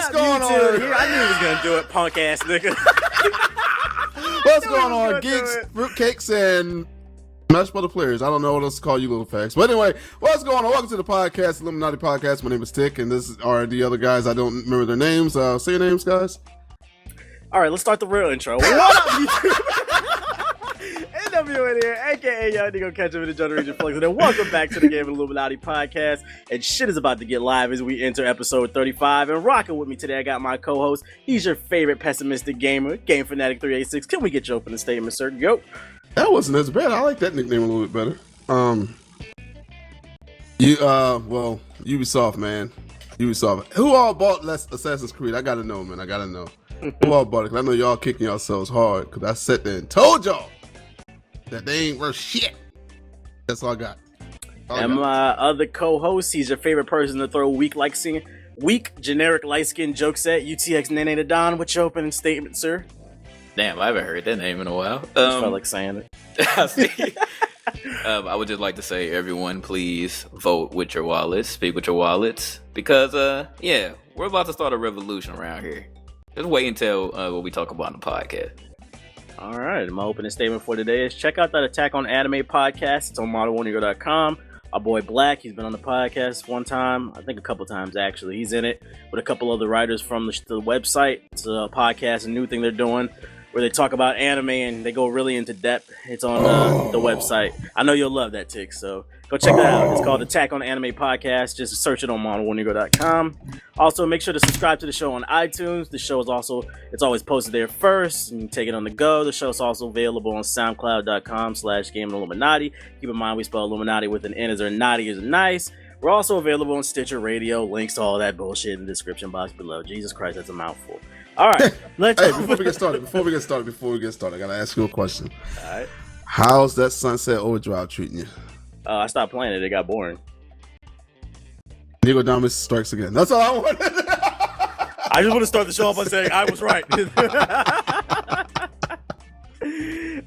What's going on? Here? I knew he was gonna do it, punk ass nigga. What's going on, geeks, fruitcakes, and mashed butter players? I don't know what else to call you, little facts. But anyway, what's going on? Welcome to the podcast, Illuminati Podcast. My name is Tick, and this are the other guys. I don't remember their names. Say your names, guys. All right, let's start the real intro. What up, YouTube? NW in here, aka Young Nigga Catch Him in the Jungle Region Flex, and welcome back to the Game of Illuminati Podcast. And shit is about to get live as we enter episode 35. And rocking with me today, I got my co-host. He's your favorite pessimistic gamer, Game Fanatic 386. Can we get your opening statement, sir? Go. That wasn't as bad. I like that nickname a little bit better. Ubisoft, man. Ubisoft. Who all bought Assassin's Creed? I gotta know, man. I gotta know. Who all bought it? 'Cause I know y'all kicking yourselves hard because I sat there and told y'all that they ain't worth shit. That's all I got. My other co-host, he's your favorite person to throw weak generic light-skinned jokes at. UTX Nene the Don. What's your opening statement, sir? Damn, I haven't heard that name in a while. I just felt like saying it. I see. I would just like to say, everyone, please vote with your wallets, speak with your wallets, because we're about to start a revolution around here. Just wait until what we talk about on the podcast. All right, my opening statement for today is check out that Attack on Anime podcast. It's on ModernWarrior.com. Our boy Black, he's been on the podcast one time, I think a couple times actually. He's in it with a couple other writers from the website. It's a podcast, a new thing they're doing, where they talk about anime and they go really into depth. It's on the website. I know you'll love that, Tick, so go check that out. It's called Attack on Anime Podcast. Just search it on ModernWarrior.com. Also, make sure to subscribe to the show on iTunes. The show is it's always posted there first, and you can take it on the go. The show is also available on SoundCloud.com/GameIlluminati. Keep in mind, we spell Illuminati with an N as in naughty as in nice. We're also available on Stitcher Radio. Links to all that bullshit in the description box below. Jesus Christ, that's a mouthful. All right, before we get started, I gotta ask you a question. All right. How's that Sunset Overdrive treating you? I stopped playing it. It got boring. Nicodamus strikes again. That's all I wanted. I just want to start the show off by saying I was right.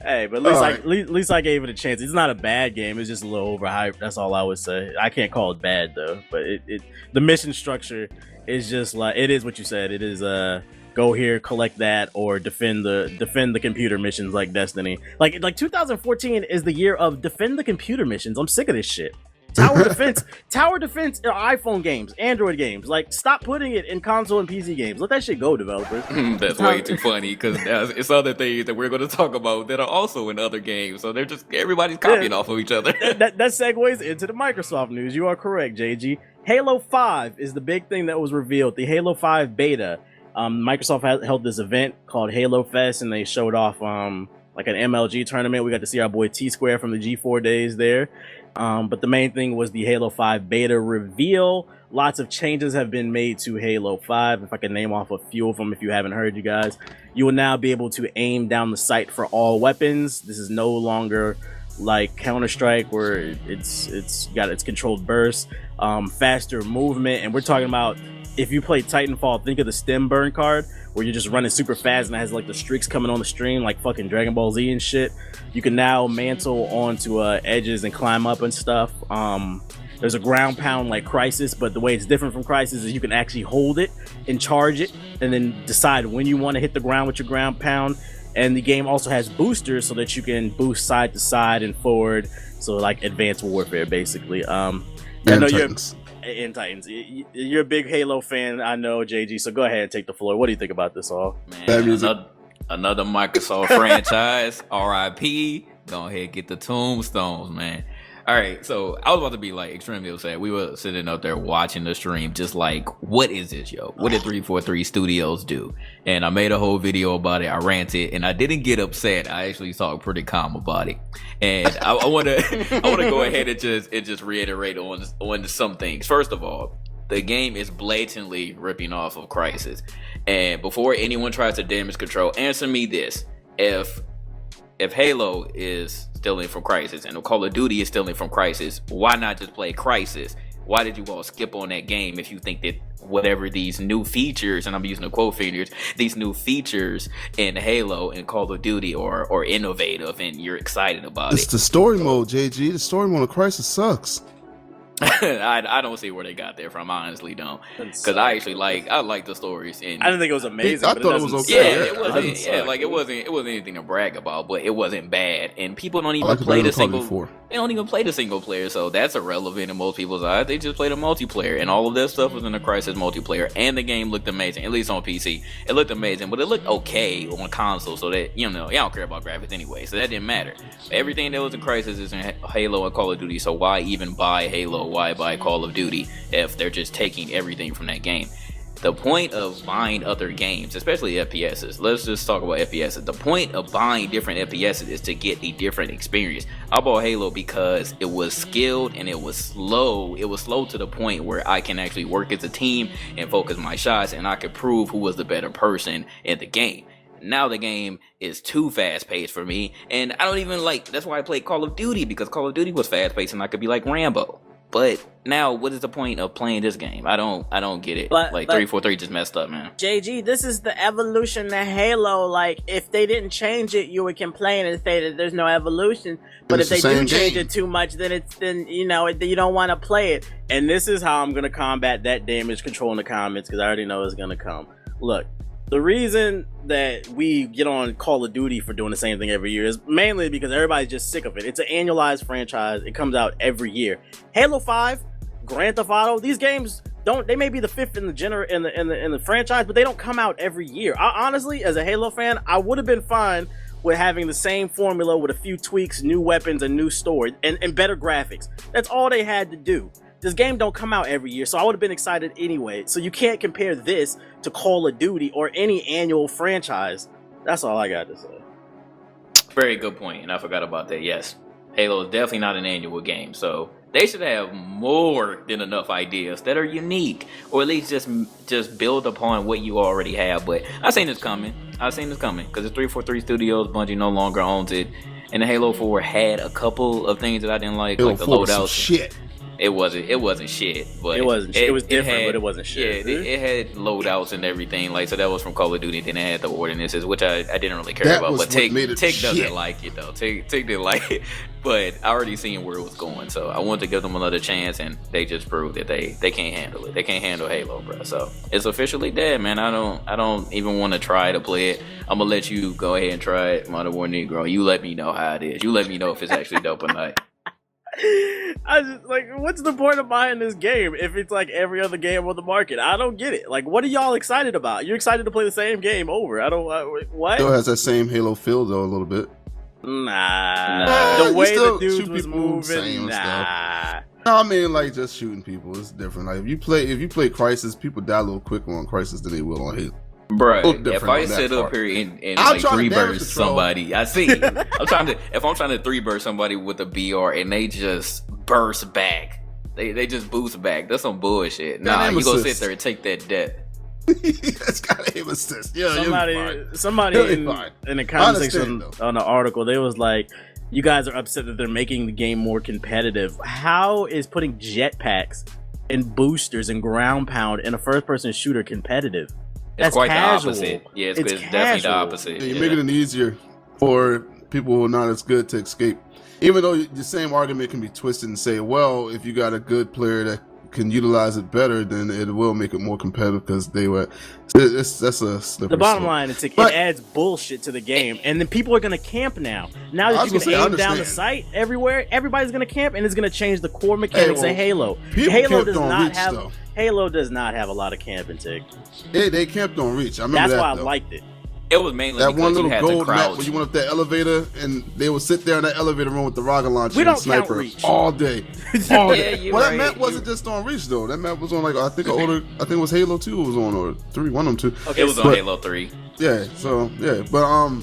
Hey, but at least I gave it a chance. It's not a bad game. It's just a little overhyped. That's all I would say. I can't call it bad though. But the mission structure is just like it is what you said. It is go here, collect that, or defend the computer missions like Destiny. Like 2014 is the year of defend the computer missions. I'm sick of this shit. Tower defense are iPhone games, Android games. Like, stop putting it in console and PC games. Let that shit go, developers. That's way too funny because it's other things that we're going to talk about that are also in other games. So they're just everybody's copying off of each other. That segues into the Microsoft news. You are correct, JG. Halo 5 is the big thing that was revealed. The Halo 5 beta. Microsoft held this event called Halo Fest, and they showed off like an MLG tournament. We got to see our boy T-Square from the G4 days there. But the main thing was the Halo 5 beta reveal. Lots of changes have been made to Halo 5. If I can name off a few of them, if you haven't heard, you guys, you will now be able to aim down the sight for all weapons. This is no longer like Counter-Strike where it's got its controlled burst, faster movement, and we're talking about if you play Titanfall, think of the stem burn card where you're just running super fast and it has like the streaks coming on the stream like fucking Dragon Ball Z and shit. You can now mantle onto edges and climb up and stuff. There's a ground pound like Crisis, but the way it's different from Crisis is you can actually hold it and charge it and then decide when you want to hit the ground with your ground pound. And the game also has boosters so that you can boost side to side and forward. So like advanced warfare basically. I know Titans. In Titans. You're a big Halo fan, I know, JG, so go ahead and take the floor. What do you think about this all? Man, another Microsoft franchise, R.I.P. Go ahead and get the tombstones, man. All right, so I was about to be like extremely upset. We were sitting up there watching the stream, just like, what is this, yo? What did 343 Studios do? And I made a whole video about it. I ranted, and I didn't get upset. I actually talked pretty calm about it. And I want to go ahead and just reiterate on some things. First of all, the game is blatantly ripping off of Crysis. And before anyone tries to damage control, answer me this: if Halo is stealing from Crysis and Call of Duty is stealing from Crysis, why not just play Crysis? Why did you all skip on that game if you think that whatever these new features, and I'm using the quote figures, these new features in Halo and Call of Duty are innovative and you're excited about it? It's the story mode, JG. The story mode of Crysis sucks. I don't see where they got there from. I honestly don't, because I like the stories. And I didn't think it was amazing. I thought it was okay. Yeah, it wasn't. Yeah, like it wasn't anything to brag about, but it wasn't bad. And people don't even play the single. They don't even play the single player, so that's irrelevant in most people's eyes. They just play the multiplayer, and all of that stuff was in the Crysis multiplayer. And the game looked amazing, at least on PC. It looked amazing, but it looked okay on console. So that y'all don't care about graphics anyway, so that didn't matter. Everything that was in Crysis is in Halo and Call of Duty. So why even buy Halo? Why buy Call of Duty if they're just taking everything from that game? The point of buying other games, especially FPSs, let's just talk about FPSs. The point of buying different FPSs is to get a different experience. I bought Halo because it was skilled and it was slow. It was slow to the point where I can actually work as a team and focus my shots, and I could prove who was the better person in the game. Now the game is too fast paced for me, and I don't even that's why I played Call of Duty, because Call of Duty was fast paced and I could be like Rambo. But now, what is the point of playing this game? I don't get it. But 343 just messed up, man. JG, this is the evolution of Halo. Like, if they didn't change it, you would complain and say that there's no evolution. But if they do change it too much, then you don't want to play it. And this is how I'm gonna combat that damage control in the comments, because I already know it's gonna come. Look, the reason that we get on Call of Duty for doing the same thing every year is mainly because everybody's just sick of it. It's an annualized franchise. It comes out every year. Halo 5, Grand Theft Auto, these games they may be the fifth in the franchise, but they don't come out every year. I honestly, as a Halo fan, I would have been fine with having the same formula with a few tweaks, new weapons, and new story, and better graphics. That's all they had to do. This game don't come out every year, so I would have been excited anyway. So you can't compare this to Call of Duty or any annual franchise. That's all I got to say. Very good point, and I forgot about that. Yes, Halo is definitely not an annual game, so they should have more than enough ideas that are unique, or at least just build upon what you already have. But I've seen this coming. Because it's 343 Studios. Bungie no longer owns it, and the Halo 4 had a couple of things that I didn't like the loadouts. Shit. It wasn't shit, but it was different, but it wasn't shit. Yeah, it had loadouts and everything, so that was from Call of Duty. Then it had the ordinances, which I didn't really care about. But Tick doesn't like it though. Tick didn't like it, but I already seen where it was going, so I wanted to give them another chance, and they just proved that they can't handle it. They can't handle Halo, bro. So it's officially dead, man. I don't even want to try to play it. I'm gonna let you go ahead and try it, Modern War Negro. You let me know how it is. You let me know if it's actually dope or not. I just what's the point of buying this game if it's like every other game on the market? I don't get it. What are y'all excited about? You're excited to play the same game over. What? Still has that same Halo feel though a little bit. Nah. The way the dude was moving. Nah. No, I mean just shooting people. It's different. If you play Crysis, people die a little quicker on Crysis than they will on Halo. Bro, if I sit up here and three burst somebody, I see. If I'm trying to three burst somebody with a BR and they just burst back, they just boost back. That's some bullshit. Nah, you gonna sit there and take that death. That's got aim assist. Yeah, somebody in the comment section on the article, they was like, "You guys are upset that they're making the game more competitive. How is putting jetpacks and boosters and ground pound in a first-person shooter competitive?" It's quite casual. The opposite. Yeah, it's definitely the opposite. You're making it easier for people who are not as good to escape. Even though the same argument can be twisted and say, well, if you got a good player that can utilize it better, then it will make it more competitive because that's a slippery The bottom slope. line is it adds bullshit to the game, and then people are going to camp now. Now that you can aim down the sight everywhere, everybody's going to camp, and it's going to change the core mechanics of Halo. Halo does not have a lot of camping, Tick. They camped on Reach. I remember that's why I though. liked it. It was mainly that one little gold map where you went up that elevator and they would sit there in that elevator room with the rocket launcher and sniper all day. Well, that map wasn't just on Reach though. That map was on I think it was Halo 2 was on, or 3, one of them 2. Okay, it was on Halo 3. Yeah, but I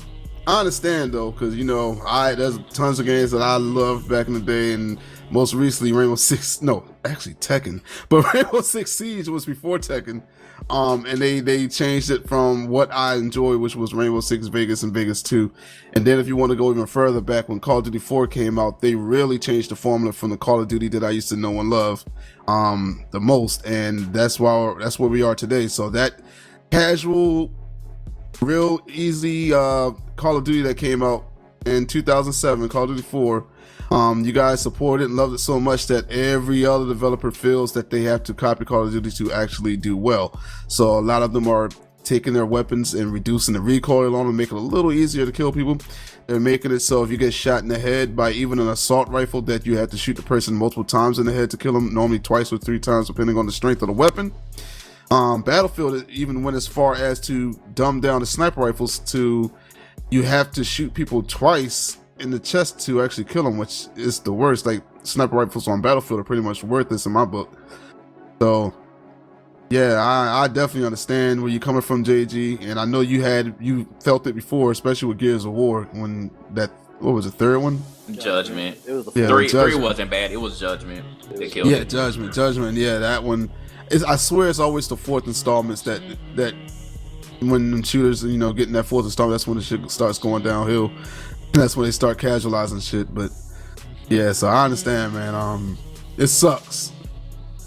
understand though, because there's tons of games that I loved back in the day, and most recently Tekken, but Rainbow Six Siege was before Tekken. And they changed it from what I enjoyed, which was Rainbow Six Vegas and Vegas 2. And then if you want to go even further back, when Call of Duty 4 came out, they really changed the formula from the Call of Duty that I used to know and love the most. And that's where we are today. So that casual, real easy Call of Duty that came out in 2007, Call of Duty 4. You guys supported and loved it so much that every other developer feels that they have to copy Call of Duty to actually do well. So a lot of them are taking their weapons and reducing the recoil on them, making it a little easier to kill people. They're making it so if you get shot in the head by even an assault rifle, that you have to shoot the person multiple times in the head to kill them, normally twice or 3 times depending on the strength of the weapon. Battlefield even went as far as to dumb down the sniper rifles to you have to shoot people twice in the chest to actually kill them, which is the worst. Like, sniper rifles on Battlefield are pretty much worthless in my book. So yeah, I definitely understand where you're coming from, JG, and I know you felt it before, especially with Gears of War, when that, what was the third one? Judgment. It was the three wasn't bad. It was Judgment. They killed it. Judgment. Yeah, that one. I swear it's always the fourth installments that when shooters, getting that fourth installment, that's when the shit starts going downhill. That's when they start casualizing shit. But yeah, so I understand, man. It sucks.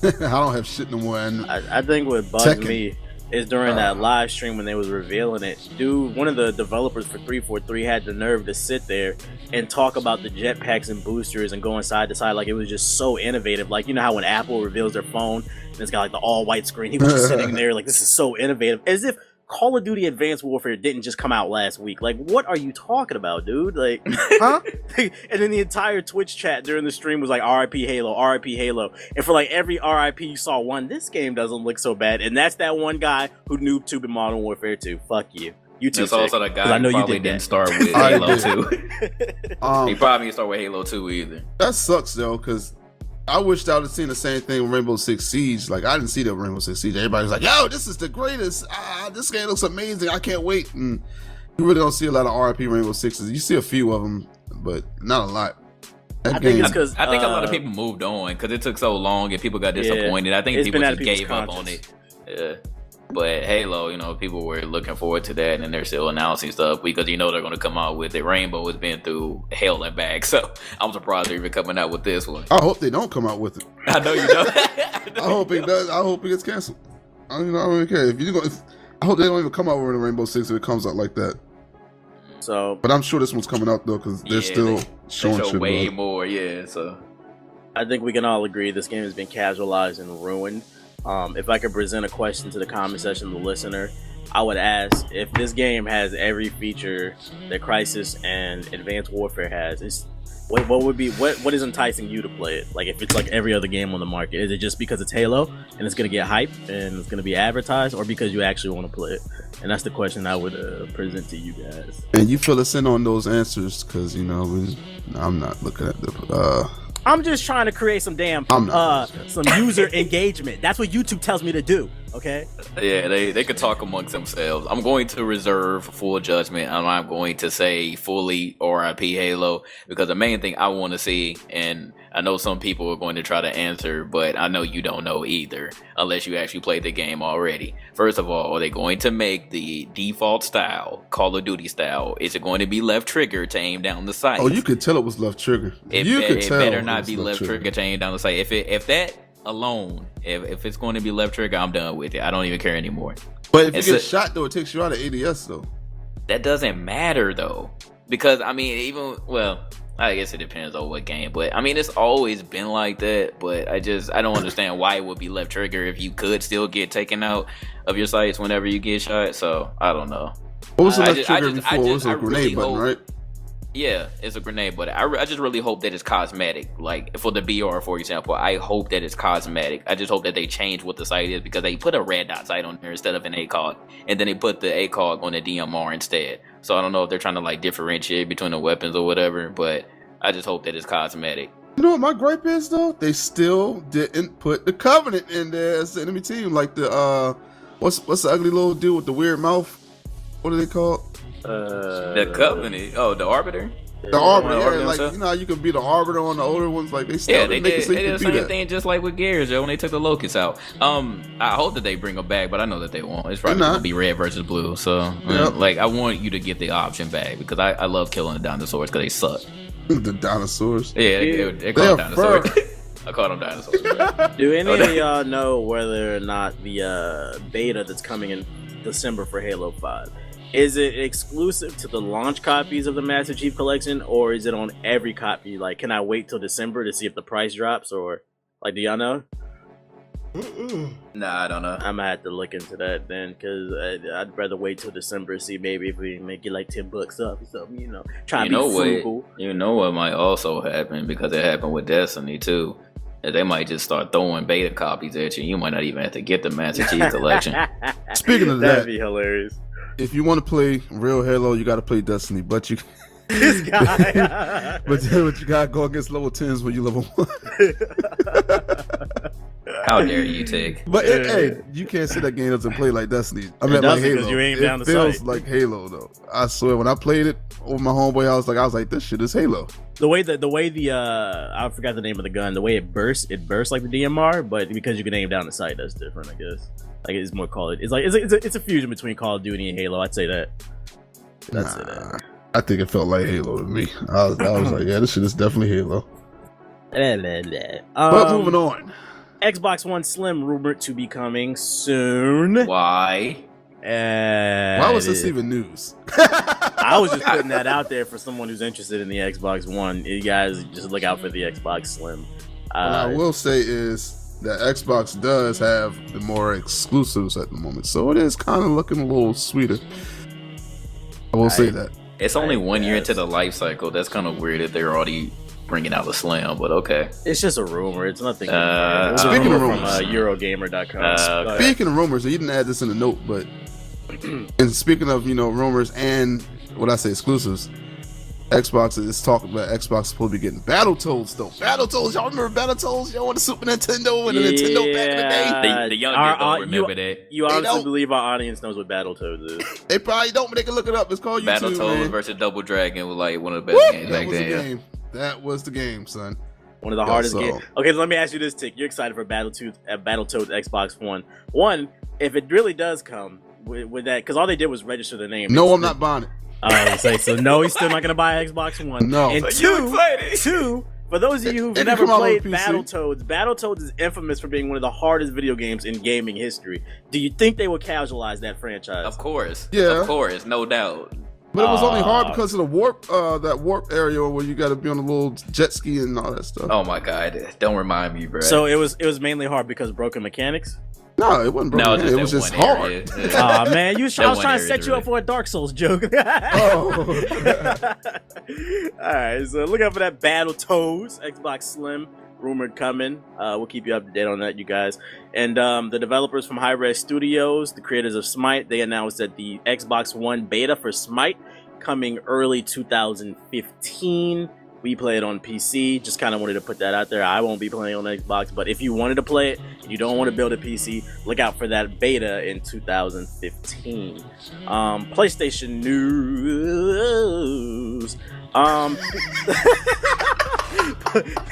I don't have shit no more. And I think what bugs me is during that live stream when they was revealing it, dude, one of the developers for 343 had the nerve to sit there and talk about the jetpacks and boosters and going side to side like it was just so innovative. Like, you know how when Apple reveals their phone and it's got like the all white screen, he was just sitting there like, this is so innovative, as if Call of Duty Advanced Warfare didn't just come out last week. Like, what are you talking about, dude? Like, huh? And then the entire Twitch chat during the stream was like, R.I.P. Halo, R.I.P. Halo. And for like every R.I.P. you saw one, this game doesn't look so bad. And that's that one guy who noob tubed in Modern Warfare 2. Fuck you. You too. It's also the guy who probably didn't start with Halo 2. He probably didn't start with Halo 2 either. That sucks, though, because I wished I would have seen the same thing with Rainbow Six Siege. Like, I didn't see that Rainbow Six Siege. Everybody's like, yo, this is the greatest. This game looks amazing. I can't wait. And you really don't see a lot of R.I.P. Rainbow Sixes. You see a few of them, but not a lot. I think a lot of people moved on because it took so long and people got disappointed. I think people just gave up on it. Yeah. But Halo, people were looking forward to that, and they're still announcing stuff because they're going to come out with it. Rainbow has been through hell and back, so I'm surprised they're even coming out with this one. I hope they don't come out with it. I know you don't. I hope it does. I hope it gets canceled. I don't really care. I hope they don't even come out with a Rainbow Six if it comes out like that. So, but I'm sure this one's coming out though because they're still showing shit way more. Yeah, so I think we can all agree this game has been casualized and ruined. If I could present a question to the comment section, the listener, I would ask if this game has every feature that Crysis and Advanced Warfare has. What is enticing you to play it? Like, if it's like every other game on the market, is it just because it's Halo and it's gonna get hype and it's gonna be advertised, or because you actually want to play it? And that's the question I would present to you guys. And you fill us in on those answers because I'm not looking at the. I'm just trying to create some some user engagement. That's what YouTube tells me to do. Okay. Yeah, they could talk amongst themselves. I'm going to reserve full judgment, and I'm going to say fully R.I.P. Halo because the main thing I want to see, and I know some people are going to try to answer, but I know you don't know either unless you actually played the game already. First of all, are they going to make the default style Call of Duty style? Is it going to be left trigger to aim down the sight? Oh, you could tell it was left trigger. It better not be left trigger to aim down the sight. If that alone, if it's going to be left trigger, I'm done with it. I don't even care anymore. But if you get shot though, it takes you out of ADS though. That doesn't matter though, because I guess it depends on what game, but it's always been like that. But I don't understand why it would be left trigger if you could still get taken out of your sights whenever you get shot. So I don't know. What was the left trigger before? It was a grenade button, right? Yeah, it's a grenade, but I just really hope that it's cosmetic. Like for the BR, for example, I hope that it's cosmetic. I just hope that they change what the sight is because they put a red dot sight on there instead of an ACOG, and then they put the ACOG on the DMR instead. So I don't know if they're trying to like differentiate between the weapons or whatever, but I just hope that it's cosmetic. You know what my gripe is though? They still didn't put the Covenant in there as the enemy team. Like the what's the ugly little dude with the weird mouth? What are they called? The Covenant. Oh, the Arbiter. The Arbiter, yeah, like how you can be the Arbiter on the older ones, like they still they did the same thing just like with Gears, when they took the Locusts out. I hope that they bring them back, but I know that they won't. It's probably gonna be red versus blue. So I want you to get the option back because I love killing the dinosaurs because they suck. The dinosaurs. Yeah, they call them dinosaurs. I call them dinosaurs. Do any of y'all know whether or not the beta that's coming in December for Halo 5 Is it exclusive to the launch copies of the Master Chief Collection, or is it on every copy? Like, can I wait till December to see if the price drops, or like, do y'all know? Nah, I don't know. I'm gonna have to look into that then, because I'd rather wait till December to see maybe if we make it like $10 up or something, you know. Trying to be frugal. You know what might also happen, because it happened with Destiny too. They might just start throwing beta copies at you. You might not even have to get the Master Chief Collection. Speaking of that'd that, be hilarious. If you want to play real Halo, you got to play Destiny, but you. This guy. but you gotta go against level 10s when you level 1. How dare you, Tick? But hey, you can't sit that game up and play like Destiny. I mean, like Halo. You ain't down it the feels sight. like Halo though. I swear, when I played it over my homeboy house, I was like, this shit is Halo. The way the I forgot the name of the gun. The way it bursts like the DMR, but because you can aim down the sight, that's different, I guess. Like, it's more Call of. It's like it's a fusion between Call of Duty and Halo. I'd say that. That's it. I think it felt like Halo to me. I was like, yeah, this shit is definitely Halo. But moving on. Xbox One Slim rumored to be coming soon. Why? Why was this even news? I was just putting that out there for someone who's interested in the Xbox One. You guys just look out for the Xbox Slim. What I will say is that Xbox does have the more exclusives at the moment, so it is kind of looking a little sweeter. I will say that. It's only 1 year into the life cycle. That's kind of weird that they're already bringing out a Slim, but okay. It's just a rumor. It's nothing. Speaking of rumors, from Eurogamer.com. Speaking of rumors, you didn't add this in the note, but and speaking of rumors and what I say exclusives, Xbox is talking about Xbox supposed to be getting Battletoads though. Battletoads, y'all remember Battletoads? Y'all want the Super Nintendo and the Nintendo back in the day? The young kids don't remember that. You honestly believe our audience knows what Battletoads is? They probably don't, but they can look it up. It's called YouTube. Battletoads versus Double Dragon was like one of the best games back then. That was the game, son. One of the hardest games. Okay, let me ask you this, Tick. You're excited for Battletoads Xbox One. One, if it really does come with that, because all they did was register the name. No, I'm not buying it. So no, he's still not going to buy Xbox One. No. And two, for those of you who've never played Battletoads is infamous for being one of the hardest video games in gaming history. Do you think they will casualize that franchise? Of course. Yeah. Of course, no doubt. But it was only hard because of the warp, that warp area where you got to be on a little jet ski and all that stuff. Oh my god! Don't remind me, bro. So it was mainly hard because of broken mechanics. No, it wasn't broken. No, it was just hard. Oh man, I was trying to set you up for a Dark Souls joke. Oh. All right, so look out for that Battletoads Xbox Slim rumored coming. We'll keep you up to date on that, you guys. And the developers from Hi-Res Studios, the creators of Smite, they announced that the Xbox One beta for Smite coming early 2015. We play it on PC. Just kind of wanted to put that out there. I won't be playing on Xbox, but if you wanted to play it, you don't want to build a PC, look out for that beta in 2015. PlayStation news.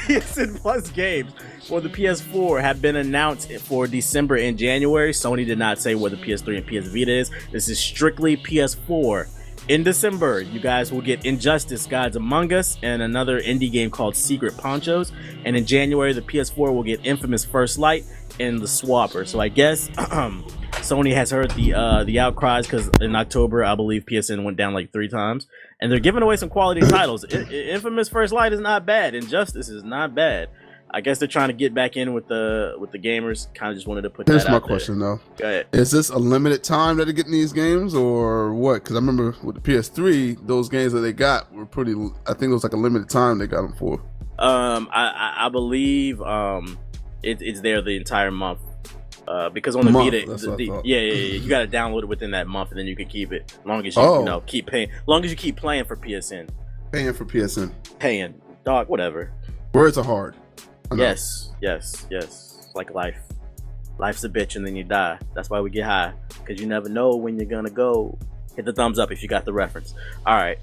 PSN Plus games for the PS4 have been announced for December and January. Sony did not say where the PS3 and PS Vita is. This is strictly PS4. In December, you guys will get Injustice Gods Among Us and another indie game called Secret Ponchos. And in January, the PS4 will get Infamous First Light and The Swapper. So I guess Sony has heard the outcries, because in October, I believe PSN went down like 3 times. And they're giving away some quality titles. Infamous First Light is not bad. Injustice is not bad. I guess they're trying to get back in with the gamers. Kind of just wanted to put that out there. Here's my question, though. Go ahead. Is this a limited time that they're getting these games, or what? Because I remember with the PS3, those games that they got were pretty. I think it was like a limited time they got them for. I believe it's there the entire month. Because on the Vita, you got to download it within that month, and then you can keep it as long as you keep paying. As long as you keep playing for PSN. Paying for PSN. Paying, dog, whatever. Words are hard. Yes. Like life. Life's a bitch and then you die. That's why we get high, because you never know when you're gonna go. Hit the thumbs up if you got the reference. All right.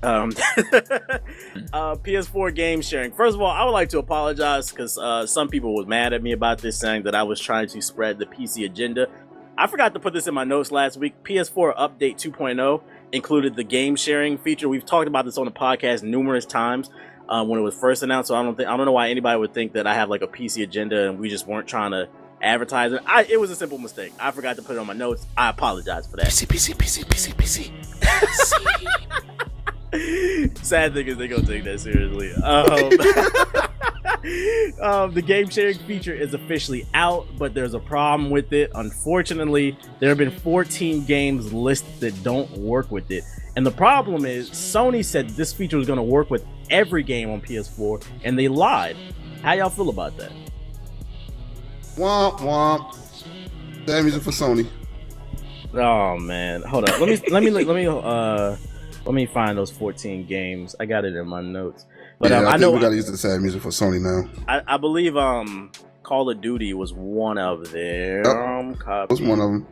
PS4 game sharing. First of all, I would like to apologize because some people was mad at me about this, saying that I was trying to spread the PC agenda. I forgot to put this in my notes last week. PS4 Update 2.0 included the game sharing feature. We've talked about this on the podcast numerous times when it was first announced. So I don't know why anybody would think that I have like a PC agenda and we just weren't trying to advertising. It was a simple mistake. I forgot to put it on my notes. I apologize for that. PC. Sad thing is they gonna take that seriously. The game sharing feature is officially out, but there's a problem with it. Unfortunately, there have been 14 games listed that don't work with it. And the problem is Sony said this feature was going to work with every game on PS4, and they lied. How y'all feel about that? Womp womp. That music for Sony. Oh man, hold up. Let me find those 14 games. I got it in my notes. But I know we gotta use the sad music for Sony now. I believe Call of Duty was one of them. That was one of them.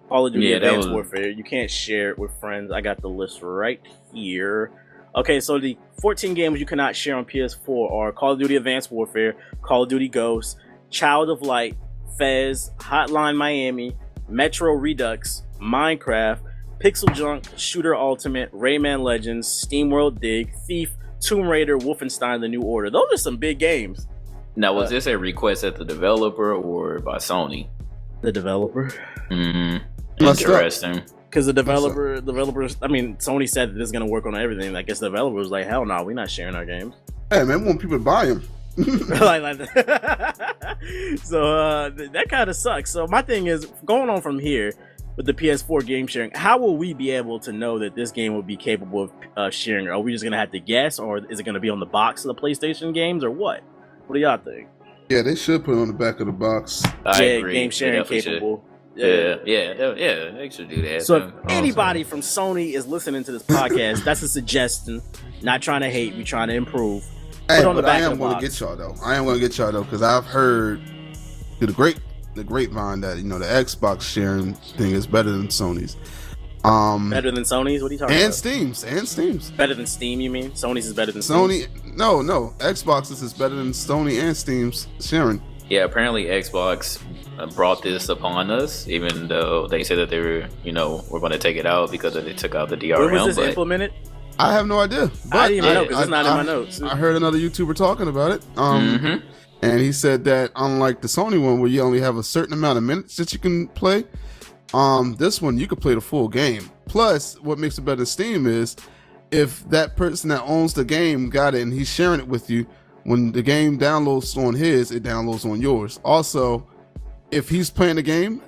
Call of Duty Advanced Warfare. You can't share it with friends. I got the list right here. Okay, so the 14 games you cannot share on PS4 are Call of Duty Advanced Warfare, Call of Duty Ghosts, Child of Light, Fez, Hotline Miami, Metro Redux, Minecraft, Pixel Junk, Shooter Ultimate, Rayman Legends, SteamWorld Dig, Thief, Tomb Raider, Wolfenstein: The New Order. Those are some big games. Now, was this a request at the developer or by Sony? The developer. Mm-hmm. Interesting. Because developers, I mean, Sony said that this is going to work on everything. I guess the developer was like, hell no, we're not sharing our games. Hey, man, we want people to buy them. So that kind of sucks. So my thing is, going on from here with the PS4 game sharing, how will we be able to know that this game will be capable of sharing? Are we just going to have to guess, or is it going to be on the box of the PlayStation games, or what? What do y'all think? Yeah, they should put it on the back of the box. I agree. Game sharing capable. Yeah, they should do that. So if anybody from Sony is listening to this podcast, that's a suggestion. Not trying to hate, we trying to improve. Hey, but I am going to get y'all though. Because I've heard through the grapevine that the Xbox sharing thing is better than Sony's. Better than Sony's? What are you talking about? And Steam's. Better than Steam, you mean? Sony's is better than Sony? Steam's? No. Xbox's is better than Sony and Steam's sharing. Yeah, apparently Xbox brought this upon us, even though they said that they were, we're going to take it out because they took out the DRM. When was this implemented? I have no idea. But I didn't even know because it's not in my notes. I heard another YouTuber talking about it. And he said that unlike the Sony one where you only have a certain amount of minutes that you can play, this one you could play the full game. Plus, what makes it better than Steam is if that person that owns the game got it and he's sharing it with you, when the game downloads on his, it downloads on yours. Also, if he's playing the game,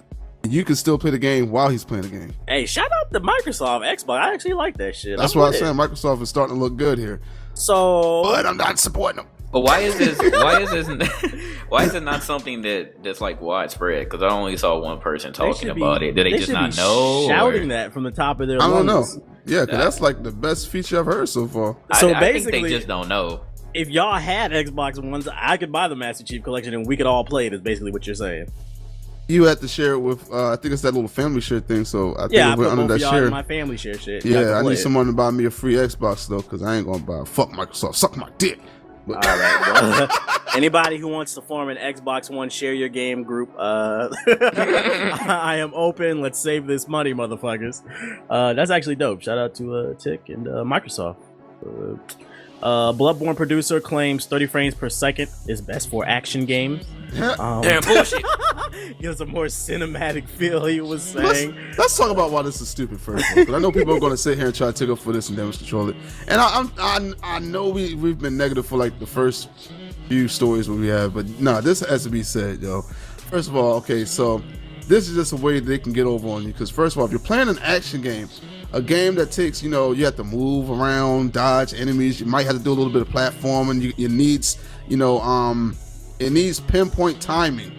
you can still play the game while he's playing the game. Hey, shout out to Microsoft, Xbox. I actually like that shit. That's why I'm saying Microsoft is starting to look good here. So, but I'm not supporting them. But why is it not something that's like widespread? Because I only saw one person talking about it. Did they just not know? Shouting that from the top of their lungs. I don't know. Yeah, because that's like the best feature I've heard so far. So I think they just don't know. If y'all had Xbox Ones, I could buy the Master Chief Collection and we could all play it. Is basically what you're saying. You had to share it with, I think it's that little family share thing. So I think I we're put under both that y'all share. In my family share shit. Yeah, I need someone to buy me a free Xbox though, because I ain't gonna buy. Fuck Microsoft, suck my dick. But, all right, bro. Anybody who wants to form an Xbox One share your game group, I am open. Let's save this money, motherfuckers. That's actually dope. Shout out to Tick and Microsoft. Bloodborne producer claims 30 frames per second is best for action games. Damn bullshit. Gives a more cinematic feel, he was saying. Let's talk about why this is stupid first, because I know people are going to sit here and try to take up for this and damage control it. And I know we've been negative for like the first few stories we have, but this has to be said, yo. First of all, okay, so this is just a way they can get over on you, because first of all, if you're playing an action game, a game that takes, you have to move around, dodge enemies, you might have to do a little bit of platforming, it needs pinpoint timing.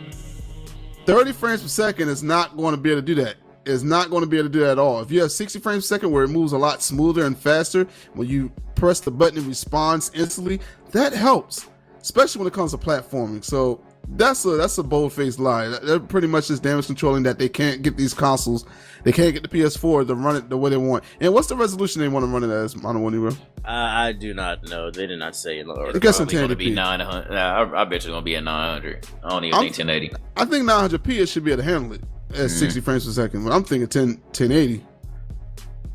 30 frames per second is not going to be able to do that. It's not going to be able to do that at all. If you have 60 frames per second where it moves a lot smoother and faster, when you press the button it responds instantly, that helps, especially when it comes to platforming. So that's a bold-faced lie. They're pretty much just damage controlling that they can't get these consoles. They can't get the PS4 to run it the way they want. And what's the resolution they want to run it as? I don't know. I do not know. They did not say in the order. I guess it's going to be 900. I bet it's going to be at 900. I don't even think 1080. I think 900p it should be able to handle it at 60 frames per second. But I'm thinking 1080.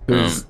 That's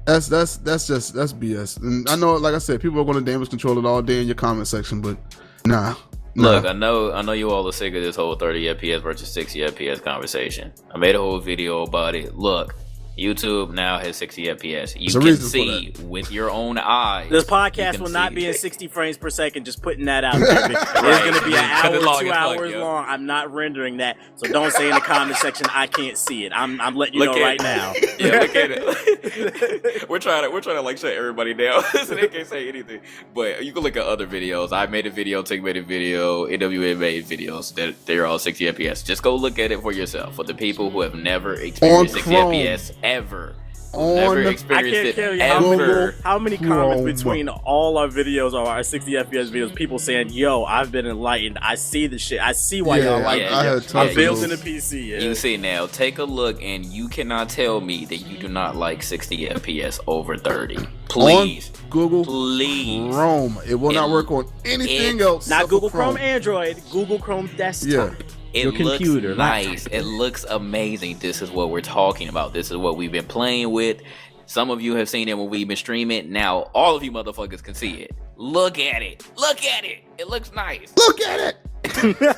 BS. And I know, like I said, people are going to damage control it all day in your comment section, but nah. Look, I know you all are sick of this whole 30 FPS versus 60 FPS conversation. I made a whole video about it. Look, YouTube now has 60 FPS. You can see with your own eyes. This podcast will not be in 60 frames per second. Just putting that out there. It's going to be an hour, 2 hours long. I'm not rendering that, so don't say in the comment section I can't see it. I'm letting you know right now. Yeah, look at it. we're trying to like shut everybody down, so they can't say anything. But you can look at other videos. I made a video, Tick made a video, NWA made videos that they're all 60 FPS. Just go look at it for yourself. For the people who have never experienced 60 FPS. Ever. Never experienced it ever. How many comments between all our videos or our 60 FPS videos, people saying, yo, I've been enlightened. I see the shit. I see why y'all like it. I'm building a PC. Yeah. You see now, take a look, and you cannot tell me that you do not like 60 FPS over 30. Please. On Google Chrome. It will not work on anything else. Not Google Chrome Android, Google Chrome desktop. Yeah. It looks nice. It looks amazing. This is what we're talking about. This is what we've been playing with. Some of you have seen it when we've been streaming. Now, all of you motherfuckers can see it. Look at it. Look at it. It looks nice. Look at it.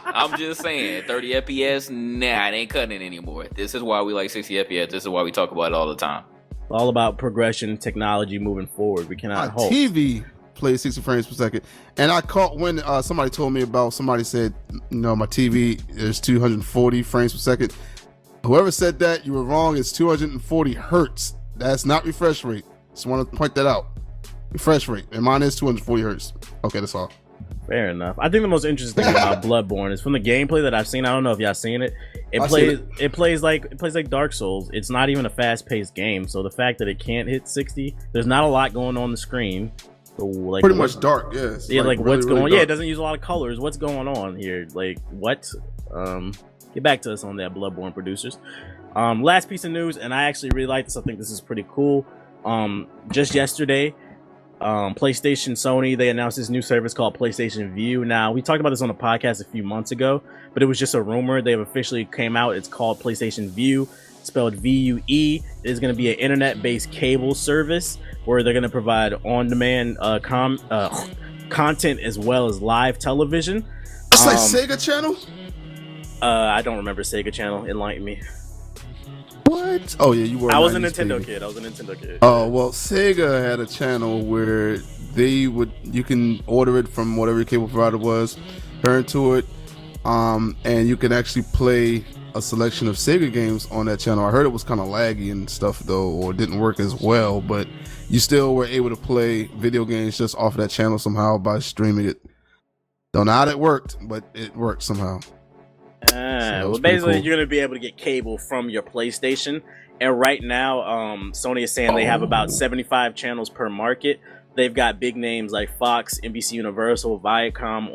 I'm just saying, 30 FPS, nah, it ain't cutting it anymore. This is why we like 60 FPS. This is why we talk about it all the time. All about progression, technology moving forward. We cannot halt. TV plays 60 frames per second, and I caught when somebody told me about, somebody said, my TV is 240 frames per second. Whoever said that, you were wrong. It's 240 hertz. That's not refresh rate. Just want to point that out. Refresh rate, and mine is 240 hertz. Okay, that's all. Fair enough. I think the most interesting thing about Bloodborne is from the gameplay that I've seen. I don't know if y'all seen it. It plays like Dark Souls. It's not even a fast-paced game. So the fact that it can't hit 60, there's not a lot going on the screen. So, like, pretty much dark, yes. Yeah, like what's going on? Yeah, it doesn't use a lot of colors. What's going on here? Like, what? Get back to us on that, Bloodborne producers. Last piece of news, and I actually really like this. I think this is pretty cool. Just yesterday, PlayStation, Sony, they announced this new service called PlayStation Vue. Now, we talked about this on a podcast a few months ago, but it was just a rumor. They've officially came out. It's called PlayStation Vue, spelled VUE. It is going to be an internet-based cable service where they're going to provide on-demand content as well as live television. It's like Sega Channel? I don't remember Sega Channel. Enlighten me. What? Oh yeah, you were. I was a Nintendo kid. Oh well, Sega had a channel where you can order it from whatever your cable provider was, turn to it, and you can actually play a selection of Sega games on that channel. I heard it was kind of laggy and stuff though, or didn't work as well, but you still were able to play video games just off of that channel somehow by streaming it. Don't know how that worked, but it worked somehow. Well, basically, cool. You're going to be able to get cable from your PlayStation. And right now, Sony is saying they have about 75 channels per market. They've got big names like Fox, NBC Universal, Viacom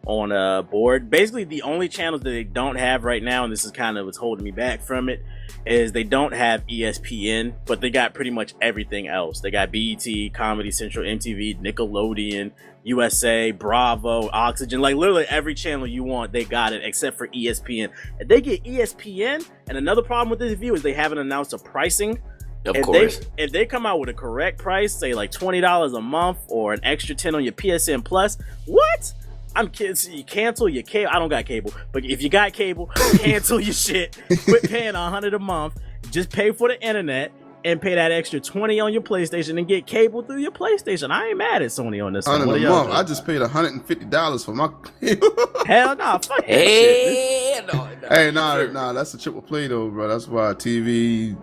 on board. Basically, the only channels that they don't have right now, and this is kind of what's holding me back from it, is they don't have ESPN, but they got pretty much everything else. They got BET, Comedy Central, MTV, Nickelodeon, USA, Bravo, Oxygen, like literally every channel you want, they got it except for ESPN. If they get ESPN, and another problem with this view is they haven't announced a pricing. Of course. If they come out with a correct price, say like $20 a month or an extra 10 on your PSN Plus, what? I'm kidding. So you cancel your cable. I don't got cable, but if you got cable, cancel your shit. Quit paying $100 a month. Just pay for the internet and pay that extra $20 on your PlayStation and get cable through your PlayStation. I ain't mad at Sony on this one. $100 a month. I just paid $150 for my cable. Hell no, fuck that shit. Hey, nah, that's a triple play though, bro. That's why TV.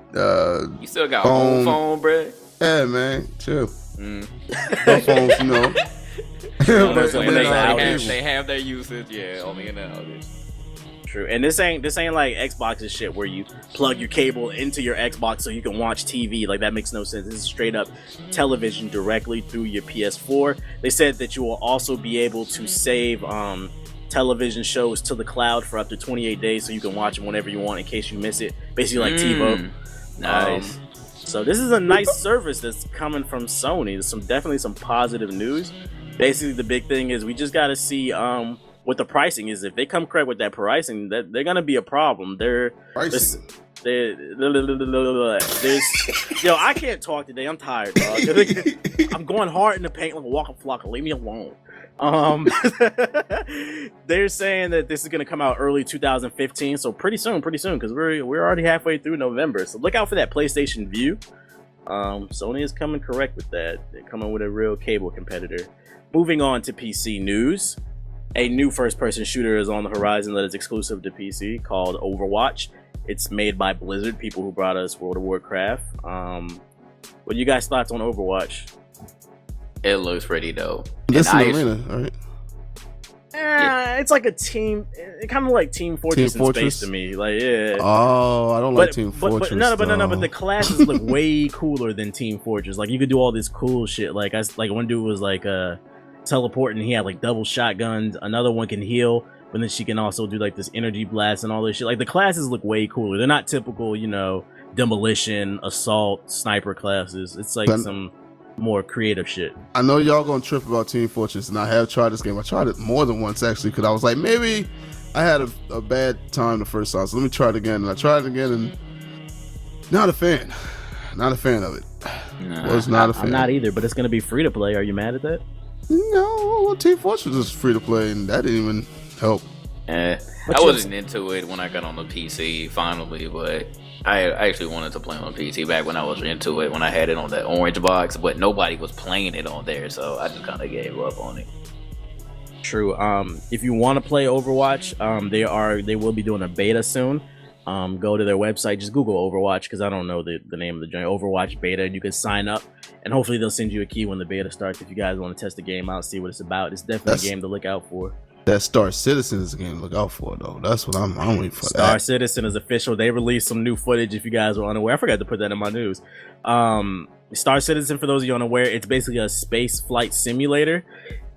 You still got a home phone, bro? Yeah, man, chill. Cell phones, you know. They have their usage, yeah, only in the outage. True, and this ain't like Xbox's shit where you plug your cable into your Xbox so you can watch TV. Like, that makes no sense. This is straight up television directly through your PS4. They said that you will also be able to save television shows to the cloud for up to 28 days so you can watch them whenever you want in case you miss it. Basically like TiVo. Nice. So this is a nice service that's coming from Sony. There's definitely some positive news. Basically, the big thing is we just got to see what the pricing is. If they come correct with that pricing, they're gonna be a problem. Yo, I can't talk today. I'm tired, dog. I'm going hard in the paint like a walking flocker. Leave me alone. They're saying that this is going to come out early 2015, so pretty soon, because we're already halfway through November. So look out for that PlayStation Vue. Sony is coming correct with that. They're coming with a real cable competitor. Moving on to PC news. A new first-person shooter is on the horizon that is exclusive to PC called Overwatch. It's made by Blizzard, people who brought us World of Warcraft. What are you guys' thoughts on Overwatch? It looks pretty dope. This is an arena, right? It's like a team, kind of like Team Fortress in space to me. Like, yeah. Oh, I don't like Team Fortress. But the classes look way cooler than Team Fortress. Like, you could do all this cool shit. Like, one dude was like teleporting. He had like double shotguns. Another one can heal, but then she can also do like this energy blast and all this shit. Like, the classes look way cooler. They're not typical, demolition, assault, sniper classes. It's like some more creative shit. I know y'all gonna trip about Team Fortress, and I have tried this game. I tried it more than once actually, because I was like, maybe I had a bad time the first time, so let me try it again. And I tried it again, and not a fan of it. Was not a fan. I'm not either, but it's gonna be free to play. Are you mad at that? No, Team Fortress is free to play, and that didn't even help. I wasn't into it when I got on the PC finally, but I actually wanted to play on PC back when I was into it, when I had it on that orange box, but nobody was playing it on there, so I just kind of gave up on it. True. If you want to play Overwatch, they will be doing a beta soon. Go to their website, just Google Overwatch, because I don't know the name of the joint. Overwatch beta, and you can sign up, and hopefully they'll send you a key when the beta starts if you guys want to test the game out, see what it's about. It's definitely a game to look out for. That Star Citizen is a game to look out for, though. That's what I'm waiting for. Star Citizen is official. They released some new footage, if you guys were unaware. I forgot to put that in my news. Star Citizen, for those of you unaware, it's basically a space flight simulator,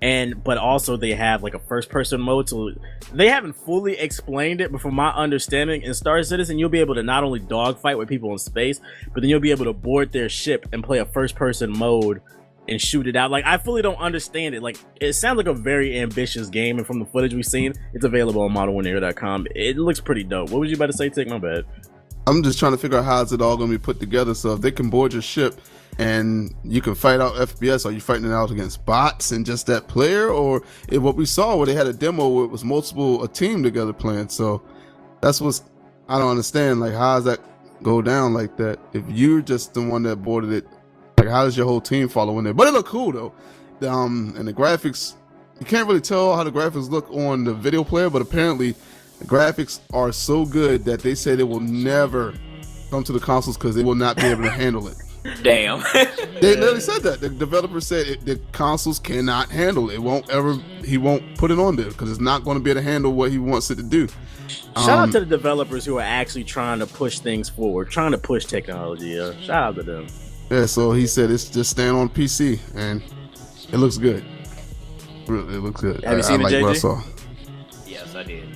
but also they have like a first-person mode. So they haven't fully explained it, but from my understanding, in Star Citizen, you'll be able to not only dogfight with people in space, but then you'll be able to board their ship and play a first-person mode and shoot it out. Like, I fully don't understand it. Like, it sounds like a very ambitious game, and from the footage we've seen, it's available on modernwarfare.com. It looks pretty dope. What was you about to say, Tick? My bad. I'm just trying to figure out how is it all going to be put together. So if they can board your ship and you can fight out FPS, are you fighting it out against bots and just that player? Or what we saw where they had a demo where it was a team together playing. So that's I don't understand. Like, how does that go down like that? If you're just the one that boarded it, like, how does your whole team follow in there? But it looked cool though. And the graphics, you can't really tell how the graphics look on the video player, but apparently the graphics are so good that they say they will never come to the consoles because they will not be able to handle it. Damn. They literally said that. The developer said the consoles cannot handle it. He won't put it on there because it's not going to be able to handle what he wants it to do. Shout out to the developers who are actually trying to push things forward, trying to push technology. Shout out to them. Yeah, so he said it's just staying on PC, and it looks good. Really, it looks good. Have you seen it, JJ? What I saw. Yes, I did.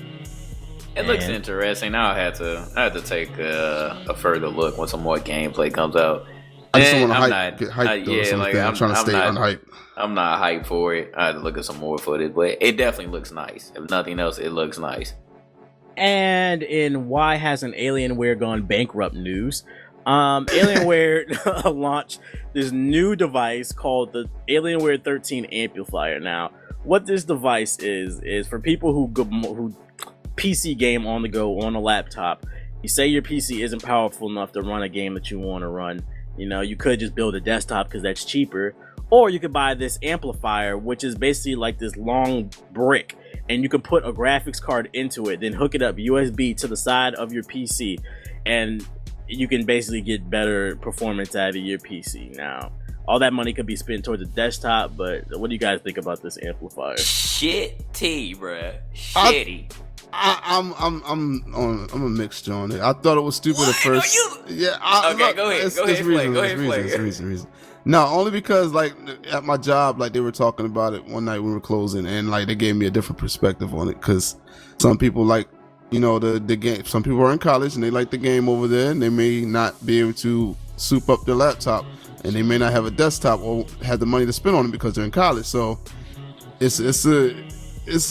It looks interesting. Now I had to take a further look when some more gameplay comes out. I just don't want to get hyped though. Yeah, like I'm trying to stay unhyped. I'm not hyped for it. I had to look at some more footage, but it definitely looks nice. If nothing else, it looks nice. And in why hasn't Alienware gone bankrupt news, Alienware launched this new device called the Alienware 13 amplifier. Now, what this device is for people who PC game on the go on a laptop. You say your PC isn't powerful enough to run a game that you want to run. You could just build a desktop because that's cheaper, or you could buy this amplifier, which is basically like this long brick, and you can put a graphics card into it, then hook it up USB to the side of your PC, and you can basically get better performance out of your PC. Now, all that money could be spent towards a desktop, but what do you guys think about this amplifier? Shitty, bruh. Shitty. I'm a mixture on it. I thought it was stupid at first. Okay, go ahead. Reason. No, only because like at my job, like they were talking about it one night when we were closing, and like they gave me a different perspective on it because some people like the game. Some people are in college and they like the game over there, and they may not be able to soup up their laptop, and they may not have a desktop or have the money to spend on it because they're in college. So it's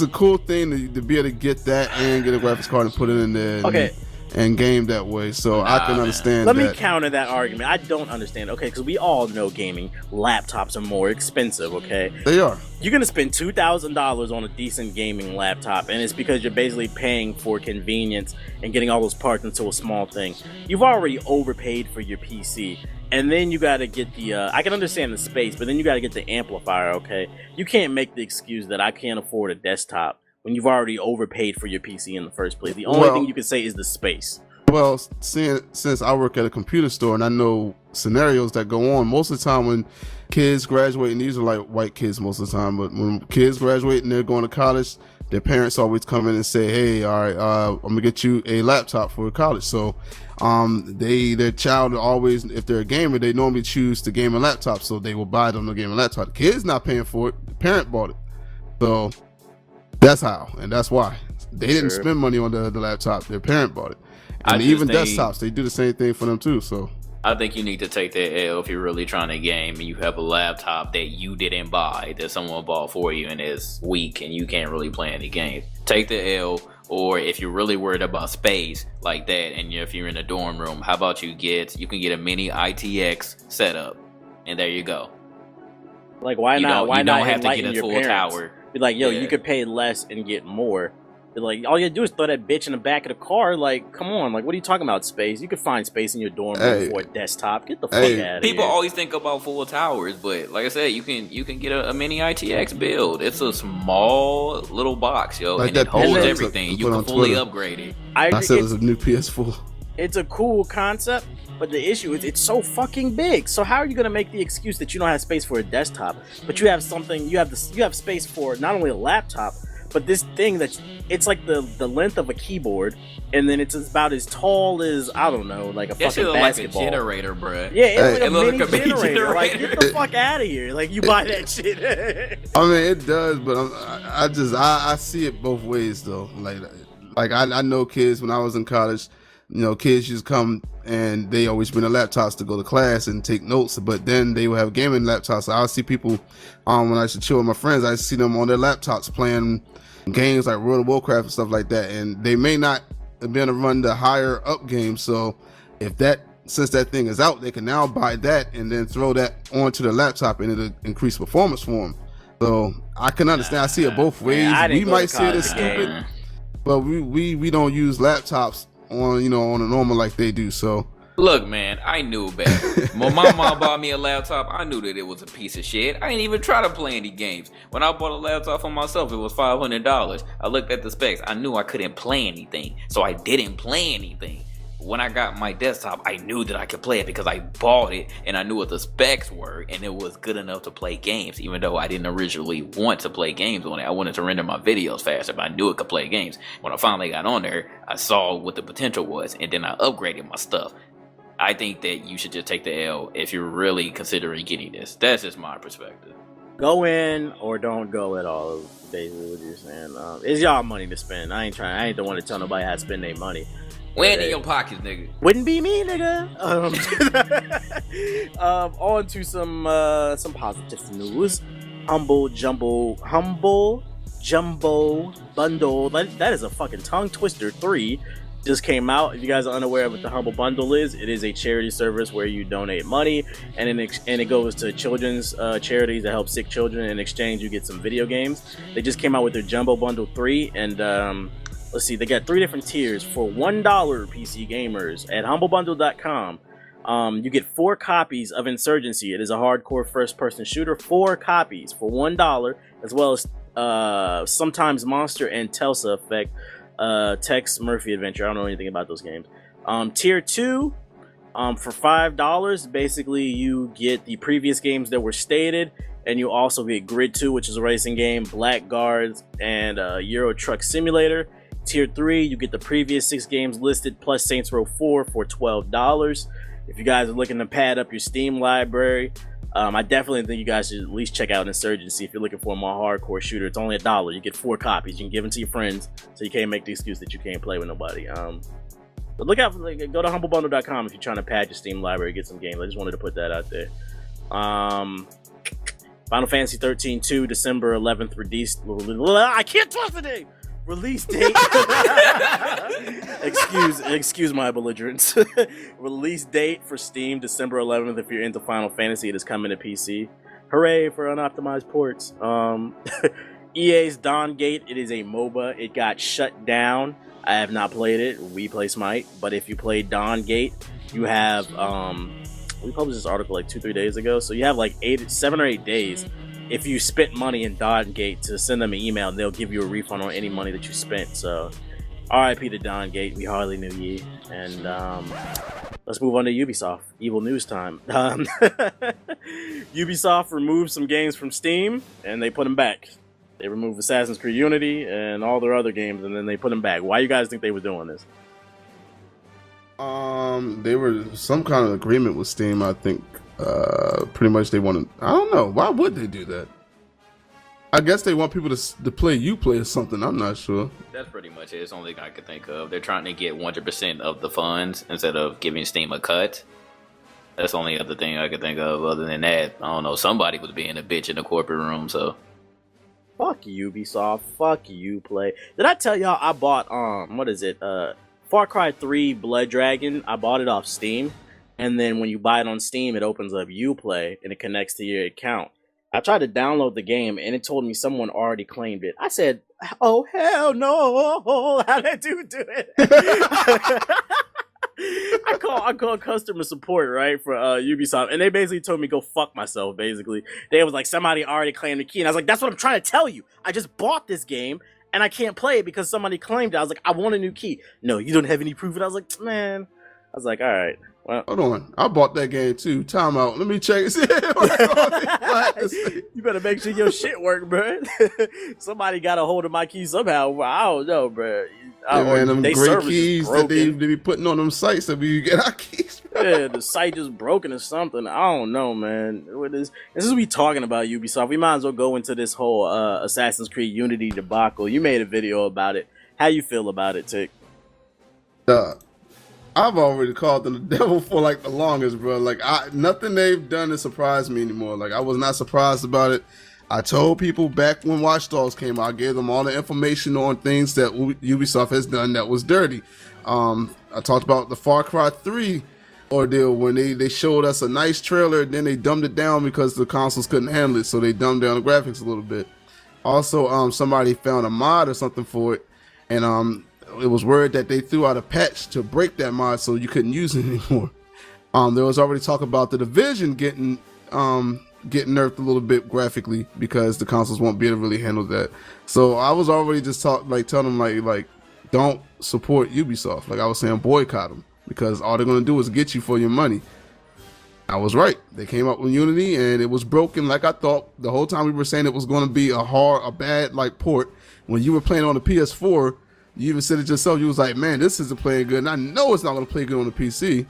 a cool thing to be able to get that and get a graphics card and put it in there. and game that way. So I can understand Let that. me counter that argument. I don't understand. Okay, because we all know gaming laptops are more expensive. Okay, They are. you're gonna spend $2,000 on a decent gaming laptop, and it's because you're basically paying for convenience and getting all those parts into a small thing. You've already overpaid for your PC, and then you got to get the. I can understand the space, but then you got to get the amplifier. Okay, you can't make the excuse that I can't afford a desktop when you've already overpaid for your PC in the first place. The only thing you can say is the space. Well, since I work at a computer store and I know scenarios that go on, most of the time when kids graduate, and these are like white kids most of the time, but when kids graduate and they're going to college, their parents always come in and say, hey, all right, I'm gonna get you a laptop for college. So their child always, if they're a gamer, they normally choose to game a laptop, so they will buy them a gaming laptop. The kid's not paying for it, the parent bought it. So that's how, and that's why. They didn't spend money on the laptop, their parent bought it. And even desktops, they do the same thing for them too. So I think you need to take that L if you're really trying to game and you have a laptop that you didn't buy, that someone bought for you and is weak and you can't really play any games. Take the L. Or if you're really worried about space like that, and if you're in a dorm room, how about you can get a mini ITX setup, and there you go. Like, why not? Why not have to get a your full parents? tower? Be like, yo, you could pay less and get more. Be like, all you gotta do is throw that bitch in the back of the car. Like, come on, like, what are you talking about? Space? You could find space in your dorm room for a desktop. Get the fuck out of here. People always think about full towers, but like I said, you can get a mini ITX build. It's a small little box, yo, like and it holds everything. You can fully Twitter. upgrade it. I said it's a new PS4. It's a cool concept, but the issue is it's so fucking big. So how are you gonna make the excuse that you don't have space for a desktop, but you have something? You have space for not only a laptop, but this thing that it's like the length of a keyboard, and then it's about as tall as, I don't know, like a fucking basketball. Like a generator, bruh. Yeah, it's like a mini like a generator. Like, get the fuck out of here! Like, you buy that shit. I mean, it does, but I see it both ways though. Like I know kids when I was in college. You know, kids used to come and they always bring their laptops to go to class and take notes, but then they would have gaming laptops. So I'll see people, when I used to chill with my friends, I see them on their laptops playing games like World of Warcraft and stuff like that. And they may not be able to run the higher up games. So since that thing is out, they can now buy that and then throw that onto the laptop and it'll increase performance for them. So I can understand. I see it both ways. We might say it's stupid, but we don't use laptops on a normal like they do. So look, man, I knew better. When my mom bought me a laptop, I knew that it was a piece of shit. I didn't even try to play any games. When I bought a laptop for myself, it was $500. I looked at the specs. I knew I couldn't play anything, so I didn't play anything. When I got my desktop, I knew that I could play it because I bought it and I knew what the specs were, and it was good enough to play games, even though I didn't originally want to play games on it. I wanted to render my videos faster, but I knew it could play games. When I finally got on there, I saw what the potential was, and then I upgraded my stuff. I think that you should just take the L if you're really considering getting this. That's just my perspective. Go in or don't go at all, basically what you're saying. It's y'all money to spend. I ain't the one to tell nobody how to spend their money. Land in your pockets, nigga. Wouldn't be me, nigga. On to some positive news. Humble Jumbo Bundle. That is a fucking tongue twister. 3 just came out. If you guys are unaware of what the Humble Bundle is, it is a charity service where you donate money and it goes to children's charities that help sick children. In exchange, you get some video games. They just came out with their Jumbo Bundle 3, and let's see, they got 3 different tiers for $1 PC gamers at humblebundle.com. You get 4 copies of Insurgency. It is a hardcore first-person shooter. 4 copies for $1, as well as Sometimes Monster and Telsa Effect, Tex Murphy Adventure. I don't know anything about those games. Tier 2, for $5, basically you get the previous games that were stated, and you also get Grid 2, which is a racing game, Blackguards, and Euro Truck Simulator. Tier 3, you get the previous 6 games listed plus Saints Row 4 for $12. If you guys are looking to pad up your Steam library, I definitely think you guys should at least check out Insurgency if you're looking for a more hardcore shooter. It's only $1. You get 4 copies. You can give them to your friends, so you can't make the excuse that you can't play with nobody. But look out for, go to humblebundle.com if you're trying to pad your Steam library, get some games. I just wanted to put that out there. Final Fantasy 13 2, December 11th released. I can't talk today. Release date. excuse my belligerence. Release date for Steam, December 11th. If you're into Final Fantasy, it is coming to PC. Hooray for unoptimized ports. EA's Dawn Gate, it is a MOBA. It got shut down. I have not played it. We play Smite. But if you play Dawn Gate, you have we published this article like 2-3 days ago, so you have like 7 or 8 days if you spent money in Dawn Gate to send them an email, and they'll give you a refund on any money that you spent. So R.I.P. to Dawn Gate. We hardly knew ye. And let's move on to Ubisoft. Evil news time. Ubisoft removed some games from Steam, and they put them back. They removed Assassin's Creed Unity and all their other games, and then they put them back. Why you guys think they were doing this? They were some kind of agreement with Steam. I think pretty much they wanted. I don't know. Why would they do that? I guess they want people to play Uplay or something. I'm not sure. That's pretty much it. It's the only thing I could think of. They're trying to get 100% of the funds instead of giving Steam a cut. That's the only other thing I could think of. Other than that, I don't know. Somebody was being a bitch in the corporate room, so. Fuck Ubisoft. Fuck Uplay. Did I tell y'all I bought what is it? Far Cry 3 Blood Dragon. I bought it off Steam, and then when you buy it on Steam, it opens up Uplay and it connects to your account. I tried to download the game, and it told me someone already claimed it. I said, "Oh hell no! How did you do it?" I called customer support, right, for Ubisoft, and they basically told me go fuck myself. Basically, they was like, somebody already claimed the key, and I was like, that's what I'm trying to tell you. I just bought this game, and I can't play it because somebody claimed it. I was like, I want a new key. No, you don't have any proof. And I was like, man. I was like, all right. Well, hold on. I bought that game too. Time out. Let me check. You better make sure your shit work, bro. Somebody got a hold of my key somehow. I don't know, bro. Yeah, man, them great keys that they be putting on them sites that we get our keys. Yeah, the site just broken or something. I don't know, man. This is we talking about Ubisoft. We might as well go into this whole Assassin's Creed Unity debacle. You made a video about it. How you feel about it, Tick? I've already called them the devil for like the longest, bro. Like nothing they've done has surprised me anymore. Like I was not surprised about it. I told people back when Watch Dogs came out, I gave them all the information on things that Ubisoft has done that was dirty. I talked about the Far Cry 3 ordeal when they showed us a nice trailer, then they dumbed it down because the consoles couldn't handle it, so they dumbed down the graphics a little bit. Also, somebody found a mod or something for it, and it was word that they threw out a patch to break that mod so you couldn't use it anymore. There was already talk about the Division getting nerfed a little bit graphically because the consoles won't be able to really handle that. So I was already just telling them like don't support Ubisoft. Like I was saying, boycott them because all they're gonna do is get you for your money. I was right. They came up with Unity and it was broken like I thought. The whole time we were saying it was gonna be a bad like port. When you were playing on the PS4, you even said it yourself. You was like, man, this isn't playing good, and I know it's not gonna play good on the PC.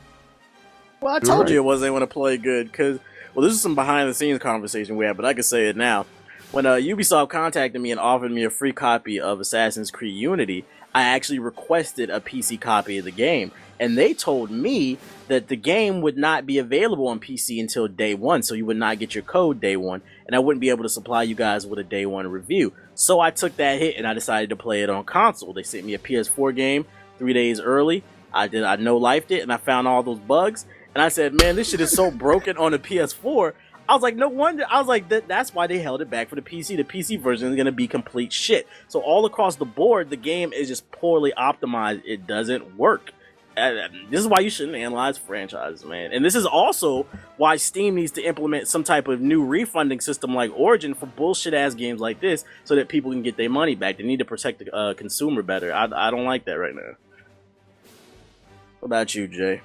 Well, I told you it wasn't going to play good because, well, this is some behind-the-scenes conversation we had, but I can say it now. When Ubisoft contacted me and offered me a free copy of Assassin's Creed Unity, I actually requested a PC copy of the game, and they told me that the game would not be available on PC until day one, so you would not get your code day one, and I wouldn't be able to supply you guys with a day one review. So I took that hit, and I decided to play it on console. They sent me a PS4 game 3 days early. I no-lifed it, and I found all those bugs. And I said, man, this shit is so broken on the PS4. I was like, no wonder. I was like, that's why they held it back for the PC. The PC version is going to be complete shit. So all across the board, the game is just poorly optimized. It doesn't work. This is why you shouldn't analyze franchises, man. And this is also why Steam needs to implement some type of new refunding system like Origin for bullshit-ass games like this so that people can get their money back. They need to protect the consumer better. I don't like that right now. What about you, Jay?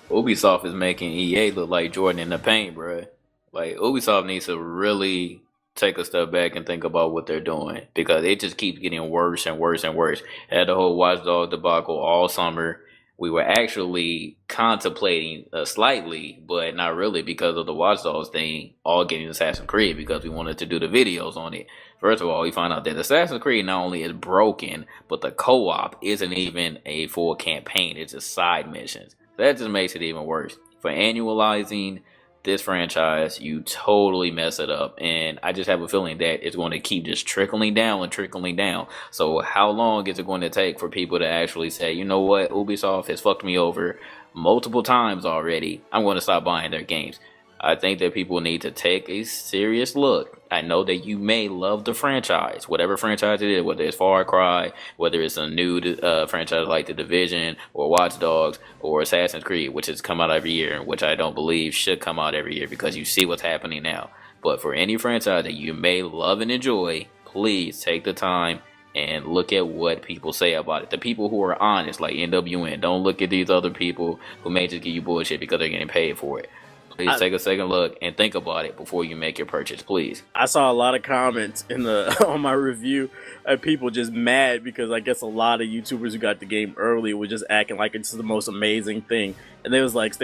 Ubisoft is making EA look like Jordan in the paint, bro. Like, Ubisoft needs to really take a step back and think about what they're doing because it just keeps getting worse and worse and worse. Had the whole Watch Dogs debacle all summer. We were actually contemplating slightly, but not really because of the Watch Dogs thing, all getting Assassin's Creed because we wanted to do the videos on it. First of all, we found out that Assassin's Creed not only is broken, but the co-op isn't even a full campaign. It's just side missions. That just makes it even worse. For annualizing this franchise, you totally mess it up. And I just have a feeling that it's going to keep just trickling down and trickling down. So how long is it going to take for people to actually say, you know what, Ubisoft has fucked me over multiple times already. I'm going to stop buying their games. I think that people need to take a serious look. I know that you may love the franchise, whatever franchise it is, whether it's Far Cry, whether it's a new franchise like The Division or Watch Dogs or Assassin's Creed, which has come out every year, which I don't believe should come out every year because you see what's happening now. But for any franchise that you may love and enjoy, please take the time and look at what people say about it. The people who are honest, like NWN, don't look at these other people who may just give you bullshit because they're getting paid for it. Please take a second look and think about it before you make your purchase, please. I saw a lot of comments on my review of people just mad because I guess a lot of YouTubers who got the game early were just acting like it's the most amazing thing. And they was like,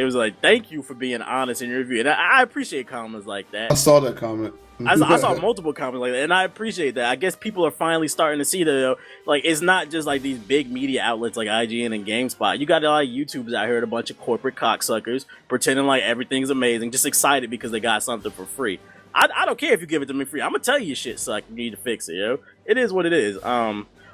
thank you for being honest in your review. And I appreciate comments like that. I saw that comment. I saw multiple comments like that, and I appreciate that. I guess people are finally starting to see that, like, it's not just like these big media outlets like IGN and GameSpot. You got a lot of YouTubers out here, a bunch of corporate cocksuckers pretending like everything's amazing, just excited because they got something for free. I don't care if you give it to me free. I'm gonna tell you shit suck. You need to fix it, yo. It is what it is.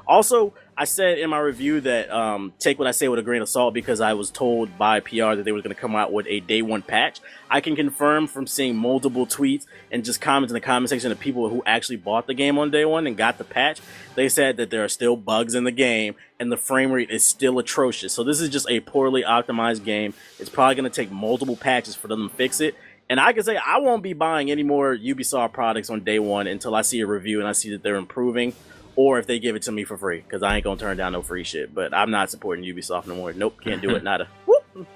Also, I said in my review that take what I say with a grain of salt because I was told by PR that they were going to come out with a day one patch. I can confirm from seeing multiple tweets and just comments in the comment section of people who actually bought the game on day one and got the patch. They said that there are still bugs in the game and the frame rate is still atrocious. So this is just a poorly optimized game. It's probably going to take multiple patches for them to fix it. And I can say I won't be buying any more Ubisoft products on day one until I see a review and I see that they're improving. Or if they give it to me for free, because I ain't gonna turn down no free shit. But I'm not supporting Ubisoft no more. Nope, can't do it. Nada. Whoop.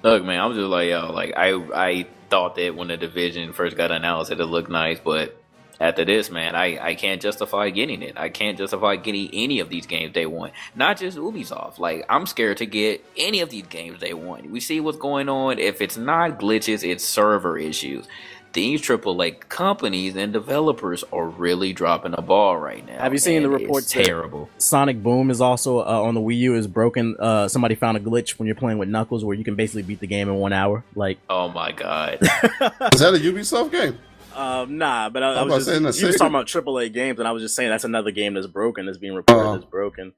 Look, man, I'm just like, yo, like I thought that when the Division first got announced, that it looked nice, but after this, man, I can't justify getting it. I can't justify getting any of these games day one. Not just Ubisoft. Like, I'm scared to get any of these games day one. We see what's going on. If it's not glitches, it's server issues. These AAA companies and developers are really dropping the ball right now. Have you seen the report? Terrible. Sonic Boom is also on the Wii U is broken. Somebody found a glitch when you're playing with Knuckles where you can basically beat the game in 1 hour. Like, oh my god, is that a Ubisoft game? Nah, but I was just you was talking about AAA games, and I was just saying that's another game that's broken. That's being reported that's broken.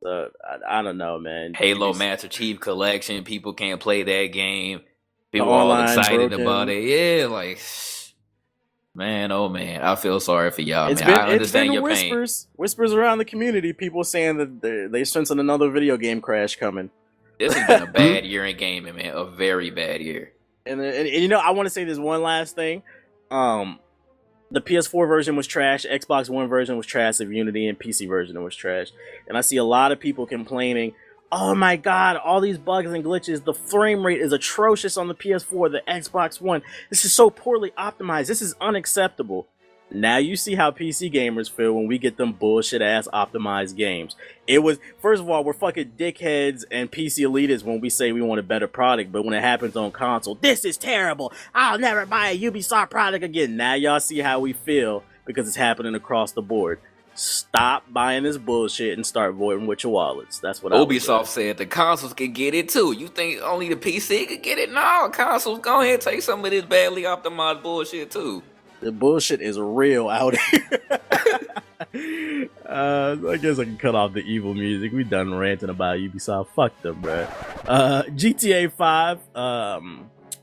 So I don't know, man. Halo Master Chief Collection. People can't play that game. People are all excited about it. Yeah, like, man, oh man, I feel sorry for y'all, man. I understand your whispers, pain. Whispers around the community, people saying that they sensing another video game crash coming. This has been a bad year in gaming, man. A very bad year. And you know, I want to say this one last thing. The PS4 version was trash, Xbox One version was trash of Unity, and PC version was trash. And I see a lot of people complaining, oh my god, all these bugs and glitches, the frame rate is atrocious on the PS4, the Xbox One. This is so poorly optimized. This is unacceptable. Now you see how PC gamers feel when we get them bullshit ass optimized games. It was, first of all, we're fucking dickheads and PC elitists when we say we want a better product, but when it happens on console, this is terrible. I'll never buy a Ubisoft product again. Now y'all see how we feel because it's happening across the board. Stop buying this bullshit and start voting with your wallets. That's what Ubisoft said the consoles can get it too. You think only the PC could get it? No, consoles, go ahead and take some of this badly optimized bullshit too. The bullshit is real out here. I guess I can cut off the evil music. We done ranting about Ubisoft. Fuck them, bro. GTA 5.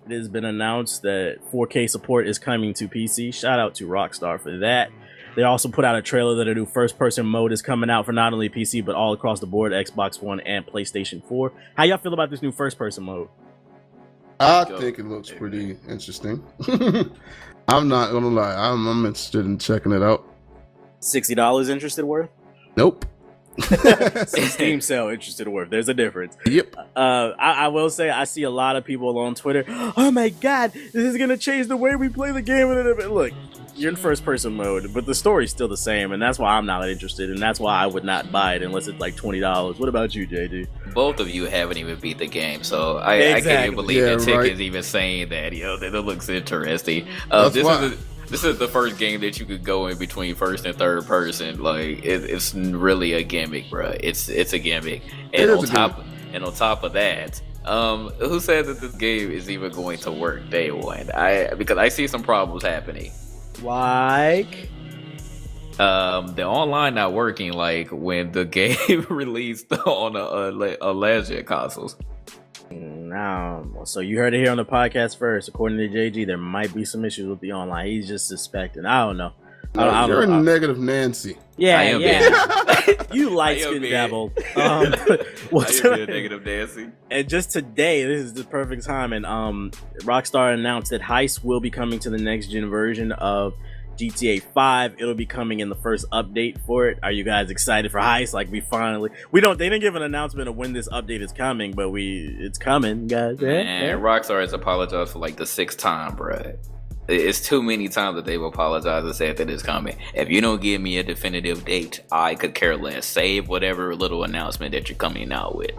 It has been announced that 4K support is coming to PC. Shout out to Rockstar for that. They also put out a trailer that a new first-person mode is coming out for not only PC, but all across the board, Xbox One and PlayStation 4. How y'all feel about this new first-person mode? I think it looks pretty interesting. I'm not gonna lie, I'm interested in checking it out. $60 interested worth? Nope. Steam sale interested worth. There's a difference. Yep. I will say I see a lot of people on Twitter. Oh my god, this is gonna change the way we play the game. Look, you're in first person mode, but the story's still the same, and that's why I'm not interested, and that's why I would not buy it unless it's like $20. What about you, JD? Both of you haven't even beat the game, so I can't even believe that Tick is even saying that. That it looks interesting. This is the first game that you could go in between first and third person. Like it's really a gimmick, bro. It's a gimmick, and on top of that, Who said that this game is even going to work day one? Because I see some problems happening. Like, the online not working like when the game released on a last gen consoles. no. So you heard it here on the podcast first. According to JG, there might be some issues with the online. He's just suspecting. I don't know. You're a negative Nancy. Yeah, I am you light skinned devil. What's a negative Nancy? And just today, this is the perfect time. And Rockstar announced that Heist will be coming to the next gen version of GTA 5. It'll be coming in the first update for it. Are you guys excited for Heist? Like they didn't give an announcement of when this update is coming, but it's coming, guys. Man, Rockstar has apologized for like the 6th time, bruh. It's too many times that they've apologized and said that it's coming. If you don't give me a definitive date, I could care less. Save whatever little announcement that you're coming out with.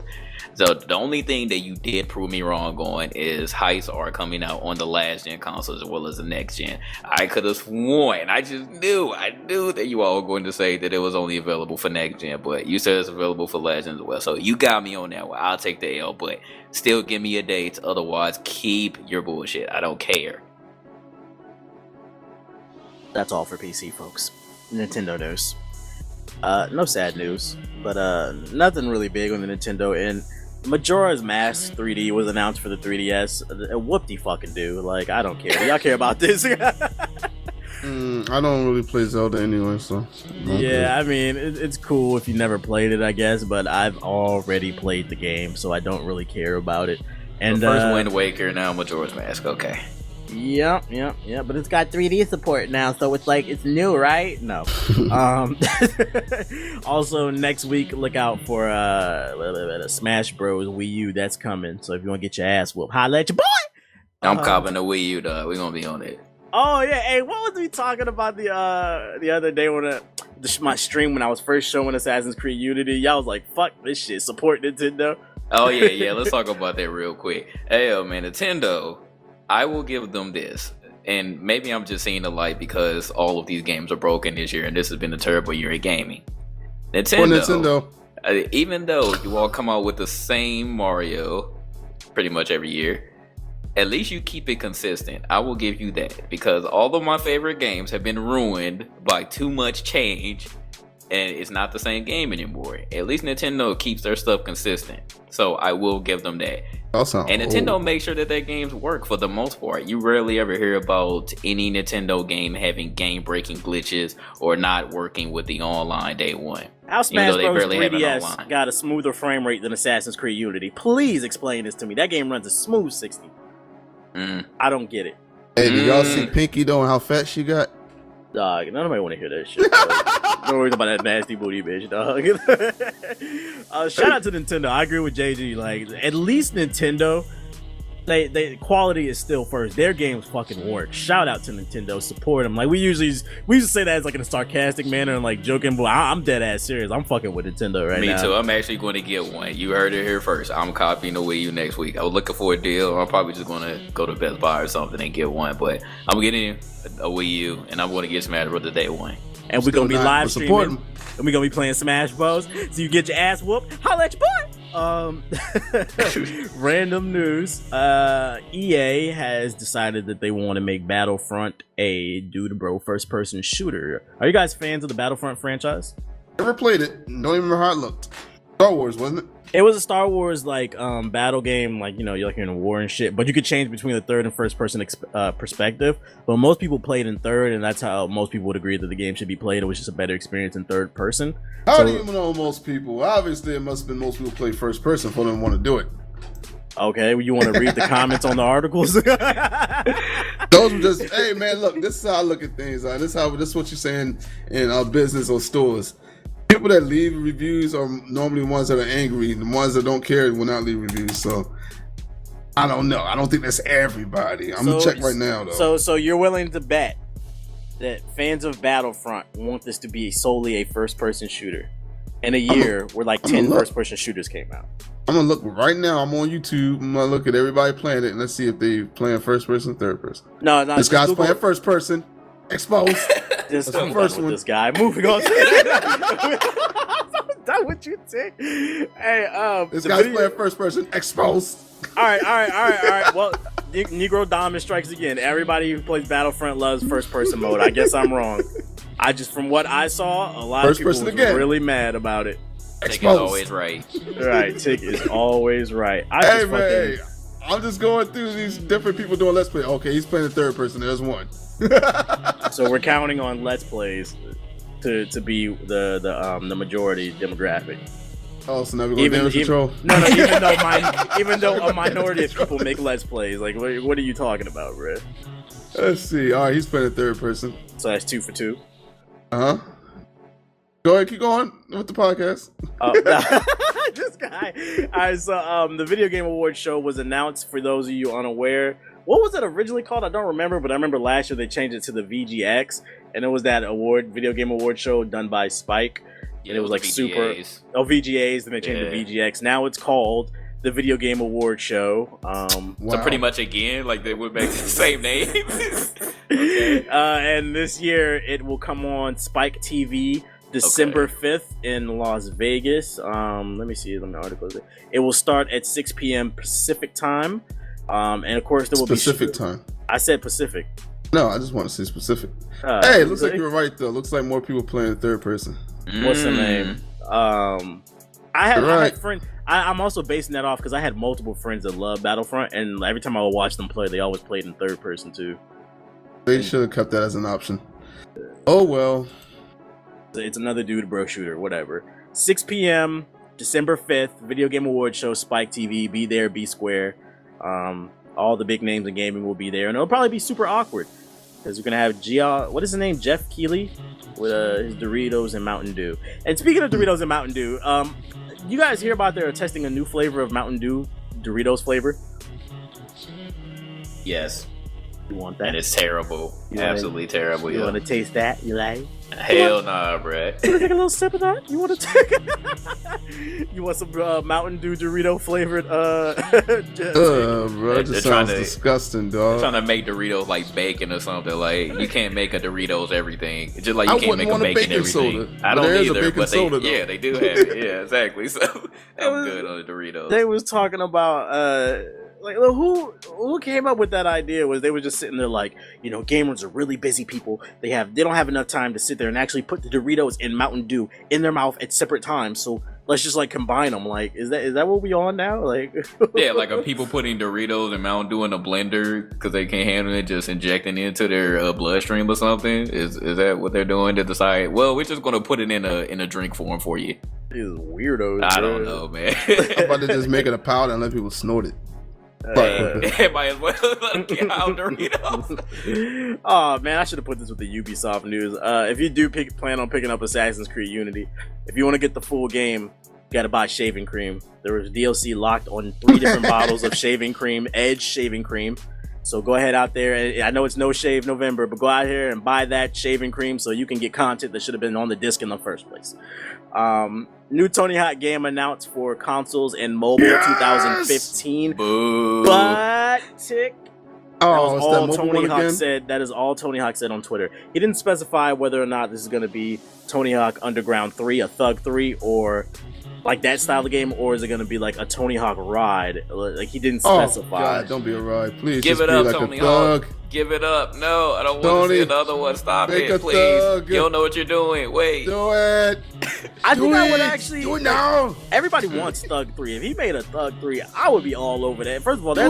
So the only thing that you did prove me wrong on is Heists are coming out on the last gen consoles as well as the next gen. I could have sworn, I knew that you all were going to say that it was only available for next gen, but you said it's available for last gen as well. So you got me on that one. I'll take the L, but still give me a date. Otherwise, keep your bullshit. I don't care. That's all for PC, folks. Nintendo news. No sad news, but nothing really big on the Nintendo end. Majora's Mask 3D was announced for the 3DS. Whoop-de fucking do. Like, I don't care. Y'all care about this? I don't really play Zelda anyway, so. Yeah, I mean, it's cool if you never played it, I guess, but I've already played the game, so I don't really care about it. And first Wind Waker, now Majora's Mask. Okay. Yeah, but it's got 3D support now, so it's like it's new, right? No. Also, next week, look out for Smash Bros. Wii U. That's coming. So if you want to get your ass whooped, holla at your boy. I'm copping the Wii U, though. We're gonna be on it. Oh yeah, hey, what was we talking about the other day when my stream when I was first showing Assassin's Creed Unity? Y'all was like, "Fuck this shit, support Nintendo." Oh yeah. Let's talk about that real quick. Hey, man, Nintendo. I will give them this, and maybe I'm just seeing the light because all of these games are broken this year, and this has been a terrible year of gaming. Nintendo. Even though you all come out with the same Mario pretty much every year, at least you keep it consistent. I will give you that, because all of my favorite games have been ruined by too much change, and it's not the same game anymore. At least Nintendo keeps their stuff consistent, so I will give them that. And Nintendo makes sure that their games work for the most part. You rarely ever hear about any Nintendo game having game-breaking glitches or not working with the online day one. How Smash Bros. 3DS got a smoother frame rate than Assassin's Creed Unity? Please explain this to me. That game runs a smooth 60. I don't get it. Hey, did y'all see Pinky though and how fat she got? Dog, nobody want to hear that shit. Don't worry about that nasty booty bitch, dog. Shout out to Nintendo. I agree with JG. Like, at least Nintendo, they quality is still first. Their games fucking work. Shout out to Nintendo. Support them. Like, we used to say that as like in a sarcastic manner and like joking, but I'm dead ass serious. I'm fucking with Nintendo right now. Me too. I'm actually going to get one. You heard it here first. I'm copying the Wii U next week. I was looking for a deal. I'm probably just going to go to Best Buy or something and get one. But I'm getting a Wii U, and I'm going to get Smash Bros. Day one. And we're going to be live streaming. And we're going to be playing Smash Bros. So you get your ass whooped. Holla at your boy. Random news. EA has decided that they want to make Battlefront a dude-bro first-person shooter. Are you guys fans of the Battlefront franchise? Never played it. Don't even remember how it looked. Star Wars, wasn't it? It was a Star Wars like battle game, like, you know, you're like in a war and shit, but you could change between the third and first person perspective. But most people played in third, and that's how most people would agree that the game should be played. It was just a better experience in third person. How do you know most people? Obviously, it must have been most people play first person for them to want to do it. Okay, well, you want to read the comments on the articles? Those were just, hey man, look, this is how I look at things. This is what you're saying in business or stores. People that leave reviews are normally the ones that are angry. The ones that don't care will not leave reviews. So I don't know. I don't think that's everybody. I'm gonna check right now though. So you're willing to bet that fans of Battlefront want this to be solely a first-person shooter in a year where like 10 first-person shooters came out? I'm gonna look right now. I'm on YouTube. I'm gonna look at everybody playing it and let's see if they playing first person, third person. No, this guy's playing first person. Exposed. Just the first one. This guy. Moving on. I'm so done with you, Tick. Hey, this guy's playing first person. Exposed. All right. Well, Negro Dominant strikes again. Everybody who plays Battlefront loves first person mode. I guess I'm wrong. From what I saw, a lot First of people were really mad about it. Tick is always right. Right, Tick is always right. I'm just going through these different people doing Let's Play. Okay, he's playing the third person. There's one. So we're counting on Let's Plays to be the majority demographic. Oh, so now we're going damage control? No, even though a minority of people make Let's Plays. Like, what are you talking about, bro? Let's see. All right, he's playing the third person. So that's 2 for 2. Uh-huh. Go ahead, keep going with the podcast. This guy. All right, so the Video Game Awards show was announced, for those of you unaware. What was it originally called? I don't remember, but I remember last year they changed it to the VGX, and it was that Video Game Award show done by Spike. Yeah, and it was like VGAs. VGAs, then they changed to VGX. Now it's called the Video Game Award Show. So pretty much again, like they went back to the same name. Okay. And this year it will come on Spike TV December 5th in Las Vegas. Let me see the article. It will start at 6 p.m. Pacific time. And of course there will Pacific time. I said Pacific. No, I just want to say specific. Hey, it looks like you were right though. Looks like more people playing the third person. What's the name? I had friends. I'm also basing that off because I had multiple friends that love Battlefront, and every time I would watch them play, they always played in third person too. They should have kept that as an option. Oh well. It's another dude bro shooter, whatever. 6 p.m. December 5th, Video Game Awards show, Spike TV. Be there, be square. All the big names in gaming will be there, and it'll probably be super awkward because we're gonna have what is his name? Jeff Keighley with his Doritos and Mountain Dew. And speaking of Doritos and Mountain Dew, you guys hear about they're testing a new flavor of Mountain Dew, Doritos flavor? Yes. You want that? And it's terrible. Absolutely terrible. You want to taste that? You like? Hell nah, bruh. You want to take a little sip of that? You want to take? You want some Mountain Dew Dorito flavored? Bro, it just sounds disgusting, dog. They're trying to make Doritos like bacon or something. Like you can't make a Doritos everything. It's just like you can't make a bacon everything. Soda. I don't either, but soda, they do have it. Yeah, exactly. So I'm good on the Doritos. They was talking about like who came up with that idea was they were just sitting there like, you know, gamers are really busy people. They don't have enough time to sit there and actually put the Doritos and Mountain Dew in their mouth at separate times. So let's just like combine them. Like, is that what we on now? Like, yeah, like are people putting Doritos and Mountain Dew in a blender because they can't handle it, just injecting it into their bloodstream or something? Is that what they're doing to decide? Well, we're just gonna put it in a drink form for you. These weirdos. I don't know, man. I'm about to just make it a powder and let people snort it. Might as well get out Doritos. Oh man, I should have put this with the Ubisoft news. If you do plan on picking up Assassin's Creed Unity, if you want to get the full game, you gotta buy shaving cream. There was DLC locked on 3 different bottles of shaving cream, Edge shaving cream. So go ahead out there. I know it's No Shave November, but go out here and buy that shaving cream so you can get content that should have been on the disc in the first place. New Tony Hawk game announced for consoles and mobile 2015. Boo. But Tick. That is all Tony Hawk said on Twitter. He didn't specify whether or not this is going to be Tony Hawk Underground 3, a Thug 3, or like that style of game, or is it going to be like a Tony Hawk ride? Like he didn't specify. Oh God, don't be a ride, please. Give it up, like Tony Hawk. Give it up. No, I don't want to see another one. Stop it, please. You don't know what you're doing. Wait. Do it. I would actually do it now. Everybody wants Thug 3. If he made a Thug 3, I would be all over that. First of all, there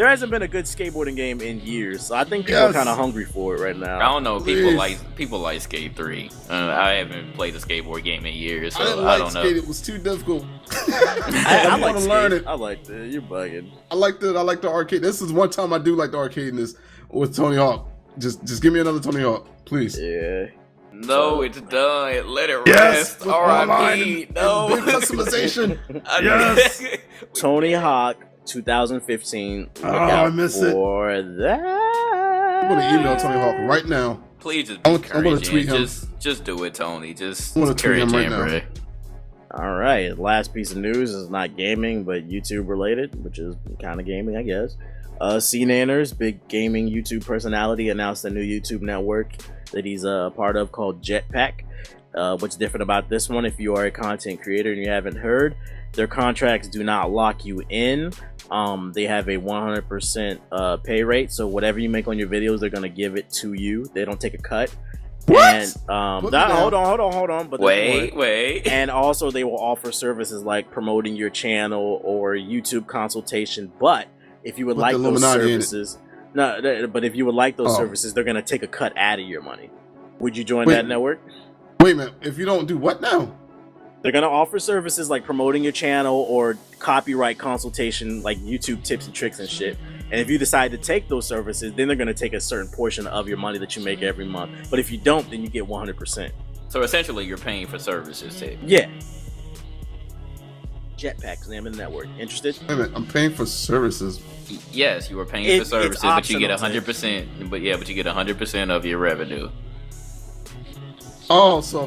hasn't been a good skateboarding game in years, so I think people are kind of hungry for it right now. I don't know. People like Skate 3. I haven't played a skateboard game in years, so I don't know. It was too difficult. I want to learn it. I liked it. You're bugging. I like the arcade. This is one time I do like the arcade in this with Tony Hawk. Just give me another Tony Hawk, please. Yeah. No, it's done. Let it rest. R.I.P. No. Big customization. Yes. Tony Hawk 2015. I miss it. For that. I'm going to email Tony Hawk right now. Please just be I'm going to tweet him. Just do it, Tony. Just I'm going to tweet him right now. All right. Last piece of news is not gaming, but YouTube related, which is kind of gaming, I guess. C-Nanners, big gaming YouTube personality, announced a new YouTube network that he's a part of called Jetpack. What's different about this one, if you are a content creator and you haven't heard, their contracts do not lock you in. They have a 100% pay rate, so whatever you make on your videos, they're gonna give it to you. They don't take a cut. What? And hold on. But wait. And also, they will offer services like promoting your channel or YouTube consultation. But if you would like those services, but if you would like those services, they're gonna take a cut out of your money. Would you join that network? Wait a minute. If you don't do what now? They're going to offer services like promoting your channel or copyright consultation, like YouTube tips and tricks and shit. And if you decide to take those services, then they're going to take a certain portion of your money that you make every month. But if you don't, then you get 100%. So essentially, you're paying for services, too. Yeah. Jetpack's the name of the network. Interested? Wait a minute. I'm paying for services. Yes, you are paying for services, but you get 100%. But you get 100% of your revenue. Oh, so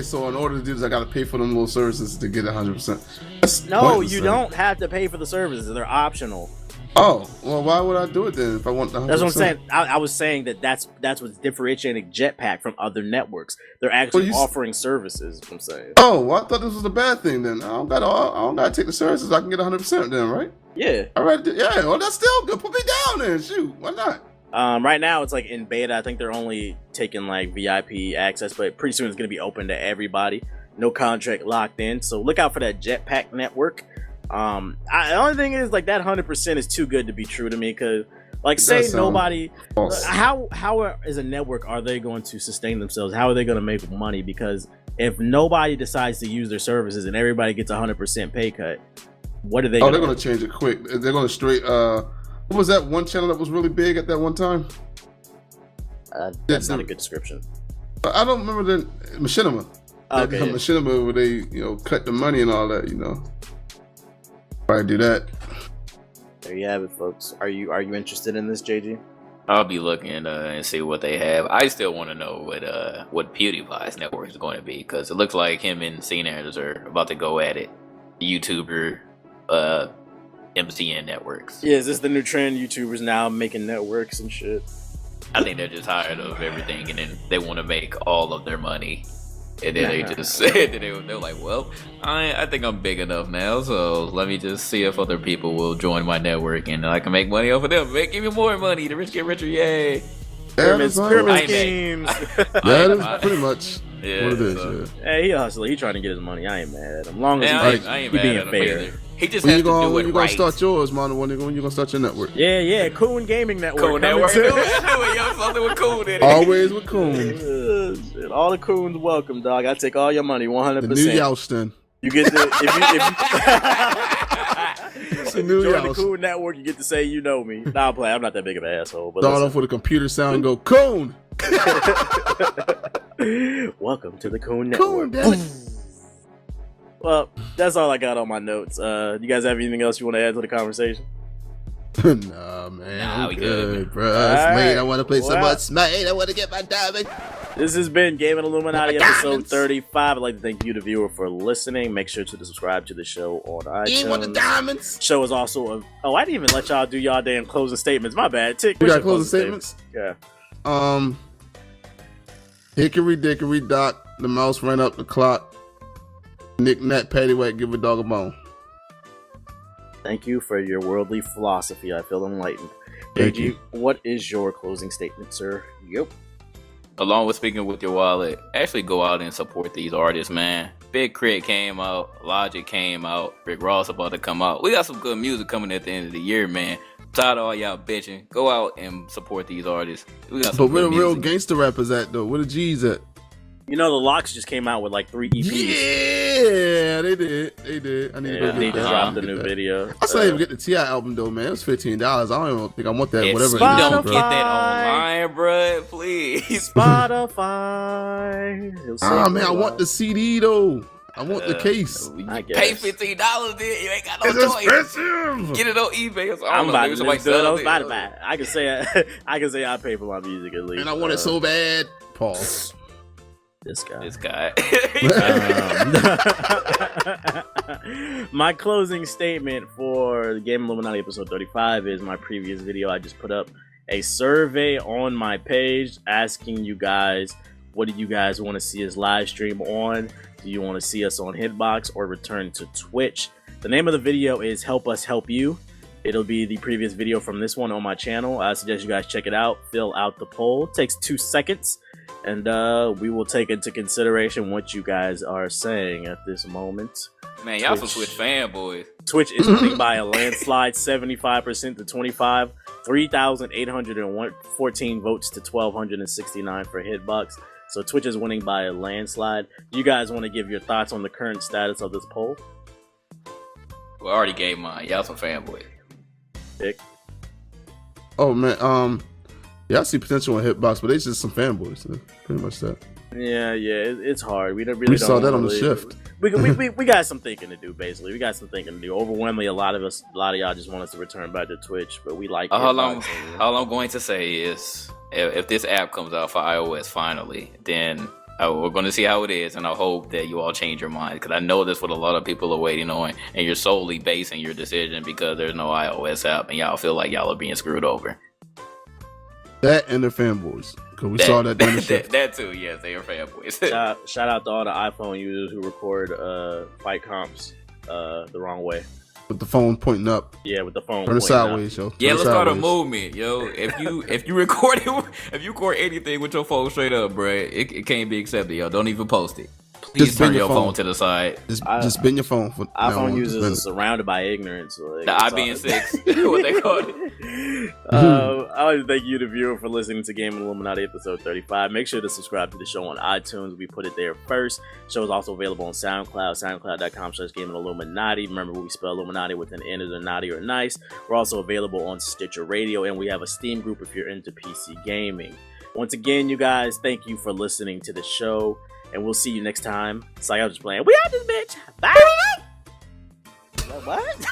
so in order to do this, I got to pay for them little services to get 100%. No, you don't have to pay for the services. They're optional. Oh, well, why would I do it then if I want the 100%? That's what I'm saying. I was saying that's what's differentiating Jetpack from other networks. They're actually offering services. I'm saying. Oh, well, I thought this was a bad thing then. I don't gotta take the services. I can get 100% then, right? Yeah. All right. Yeah. Well, that's still good. Put me down then. Shoot. Why not? Right now it's like in beta. I think they're only taking like VIP access, but pretty soon it's going to be open to everybody. No contract locked in, so look out for that Jetpack network. The only thing is, like, that 100% is too good to be true to me, because like, say nobody, how as a network are they going to sustain themselves? How are they going to make money? Because if nobody decides to use their services and everybody gets 100% pay cut, what are they? They're going to change it quick. They're going to straight. What was that one channel that was really big at that one time? That's not a good description. I don't remember the Machinima. Okay, Machinima, where they cut the money and all that. Probably do that. There you have it, folks. Are you interested in this, JG? I'll be looking and see what they have. I still want to know what PewDiePie's network is going to be, because it looks like him and CNAs are about to go at it. YouTuber, MCN networks. Yeah, is this the new trend? YouTubers now making networks and shit. I think they're just tired of everything, and then they want to make all of their money. And then they just said that they're like, well, I think I'm big enough now, so let me just see if other people will join my network and I can make money off of them. Make even more money. The rich get richer, yay. Pyramid schemes. That is pretty much what it is. So. Yeah. Hey, he hustler. He trying to get his money. I ain't mad at him. Long as I ain't mad being at him fair. either. He just has to do it When you right. gonna start yours, man? When you gonna start your network? Yeah, Coon Gaming Network. Coon Network. Do it, yo, something with Coon in it. Always with Coon. All the Coons welcome, dog. I take all your money, 100%. The new Youston. You get the It's a new join the Coon Network. You get to say you know me. Nah, I'm not that big of an asshole. But start off with a computer sound and go Coon. Welcome to the Coon Network. Coon, damn it. Well, that's all I got on my notes. You guys have anything else you want to add to the conversation? Nah, man. Nah, we good, bro. Right. I want to play some more Smite. I want to get my diamond. This has been Gaming Illuminati episode 35. I'd like to thank you, the viewer, for listening. Make sure to subscribe to the show on iTunes. You want the diamonds? Show is also I didn't even let y'all do y'all damn closing statements. My bad. Tick, You got closing statements? Yeah. Hickory dickory dock. The mouse ran up the clock. Nick Nat Paddywhack, give a dog a bone. Thank you for your worldly philosophy. I feel enlightened. Thank JG, you. what is your closing statement, sir? Yep. Along with speaking with your wallet, actually go out and support these artists, man. Big Crit came out, Logic came out, Rick Ross about to come out. We got some good music coming at the end of the year, man. I'm tired of all y'all bitching. Go out and support these artists. We got some But where the good real music. gangster rappers at, though? Where the G's at? You know, the Locks just came out with like 3 EPs. Yeah, they did. I need to go They get that. dropped a new video. I still even get the T.I. album, though, man. It was $15. I don't even think I want that. If Whatever you it is, don't bro. get that online, bro, please. Spotify. Man, I want the CD, though. I want the case. I guess. Pay $15, then you ain't got no It's choice. expensive. Get it on eBay. Or I'm about to somebody do it sell on it. Spotify. I can say I pay for my music at least. And I want it so bad. Pause. This guy. This guy. My closing statement for the Game Illuminati episode 35 is my previous video. I just put up a survey on my page asking you guys What do you guys want to see us live stream on? Do you want to see us on Hitbox or return to Twitch? The name of the video is Help Us Help You. It'll be the previous video from this one on my channel. I suggest you guys check it out. Fill out the poll. It takes 2 seconds. And we will take into consideration what you guys are saying at this moment. Man, y'all some Twitch fanboys. Twitch is winning by a landslide, 75% to 25, 3,814 votes to 1,269 for Hitbox. So Twitch is winning by a landslide. Do you guys want to give your thoughts on the current status of this poll? Well, I already gave mine. Y'all some fanboys. Dick? Oh man, yeah, I see potential in Hitbox, but they just some fanboys. So pretty much that. Yeah, it's hard. We don't really. We saw that on the shift. We got some thinking to do. Basically, we got some thinking to do. Overwhelmingly, a lot of y'all just want us to return back to Twitch, but we like. All I'm going to say is, if this app comes out for iOS finally, then we're going to see how it is, and I hope that you all change your mind, because I know that's what a lot of people are waiting on, and you're solely basing your decision because there's no iOS app, and y'all feel like y'all are being screwed over. That and the fanboys, because we saw that during the shift. That too, yes, they are fanboys. Shout out to all the iPhone users who record fight comps the wrong way. With the phone pointing up. Yeah, with the phone pointing sideways, yo. Yeah, let's start a movement, yo. If you record anything with your phone straight up, bruh, it can't be accepted, yo. Don't even post it. Please just turn your phone to the side. Just bend your phone. For iPhone users are surrounded by ignorance. Like, the IBN6, what they call it. I want to thank you, the viewer, for listening to Game Illuminati episode 35. Make sure to subscribe to the show on iTunes. We put it there first. The show is also available on SoundCloud, soundcloud.com/Game Illuminati. Remember, we spell Illuminati with an N as in naughty or nice. We're also available on Stitcher Radio, and we have a Steam group if you're into PC gaming. Once again, you guys, thank you for listening to the show. And we'll see you next time. It's like I was just playing. We out this bitch. Bye. What?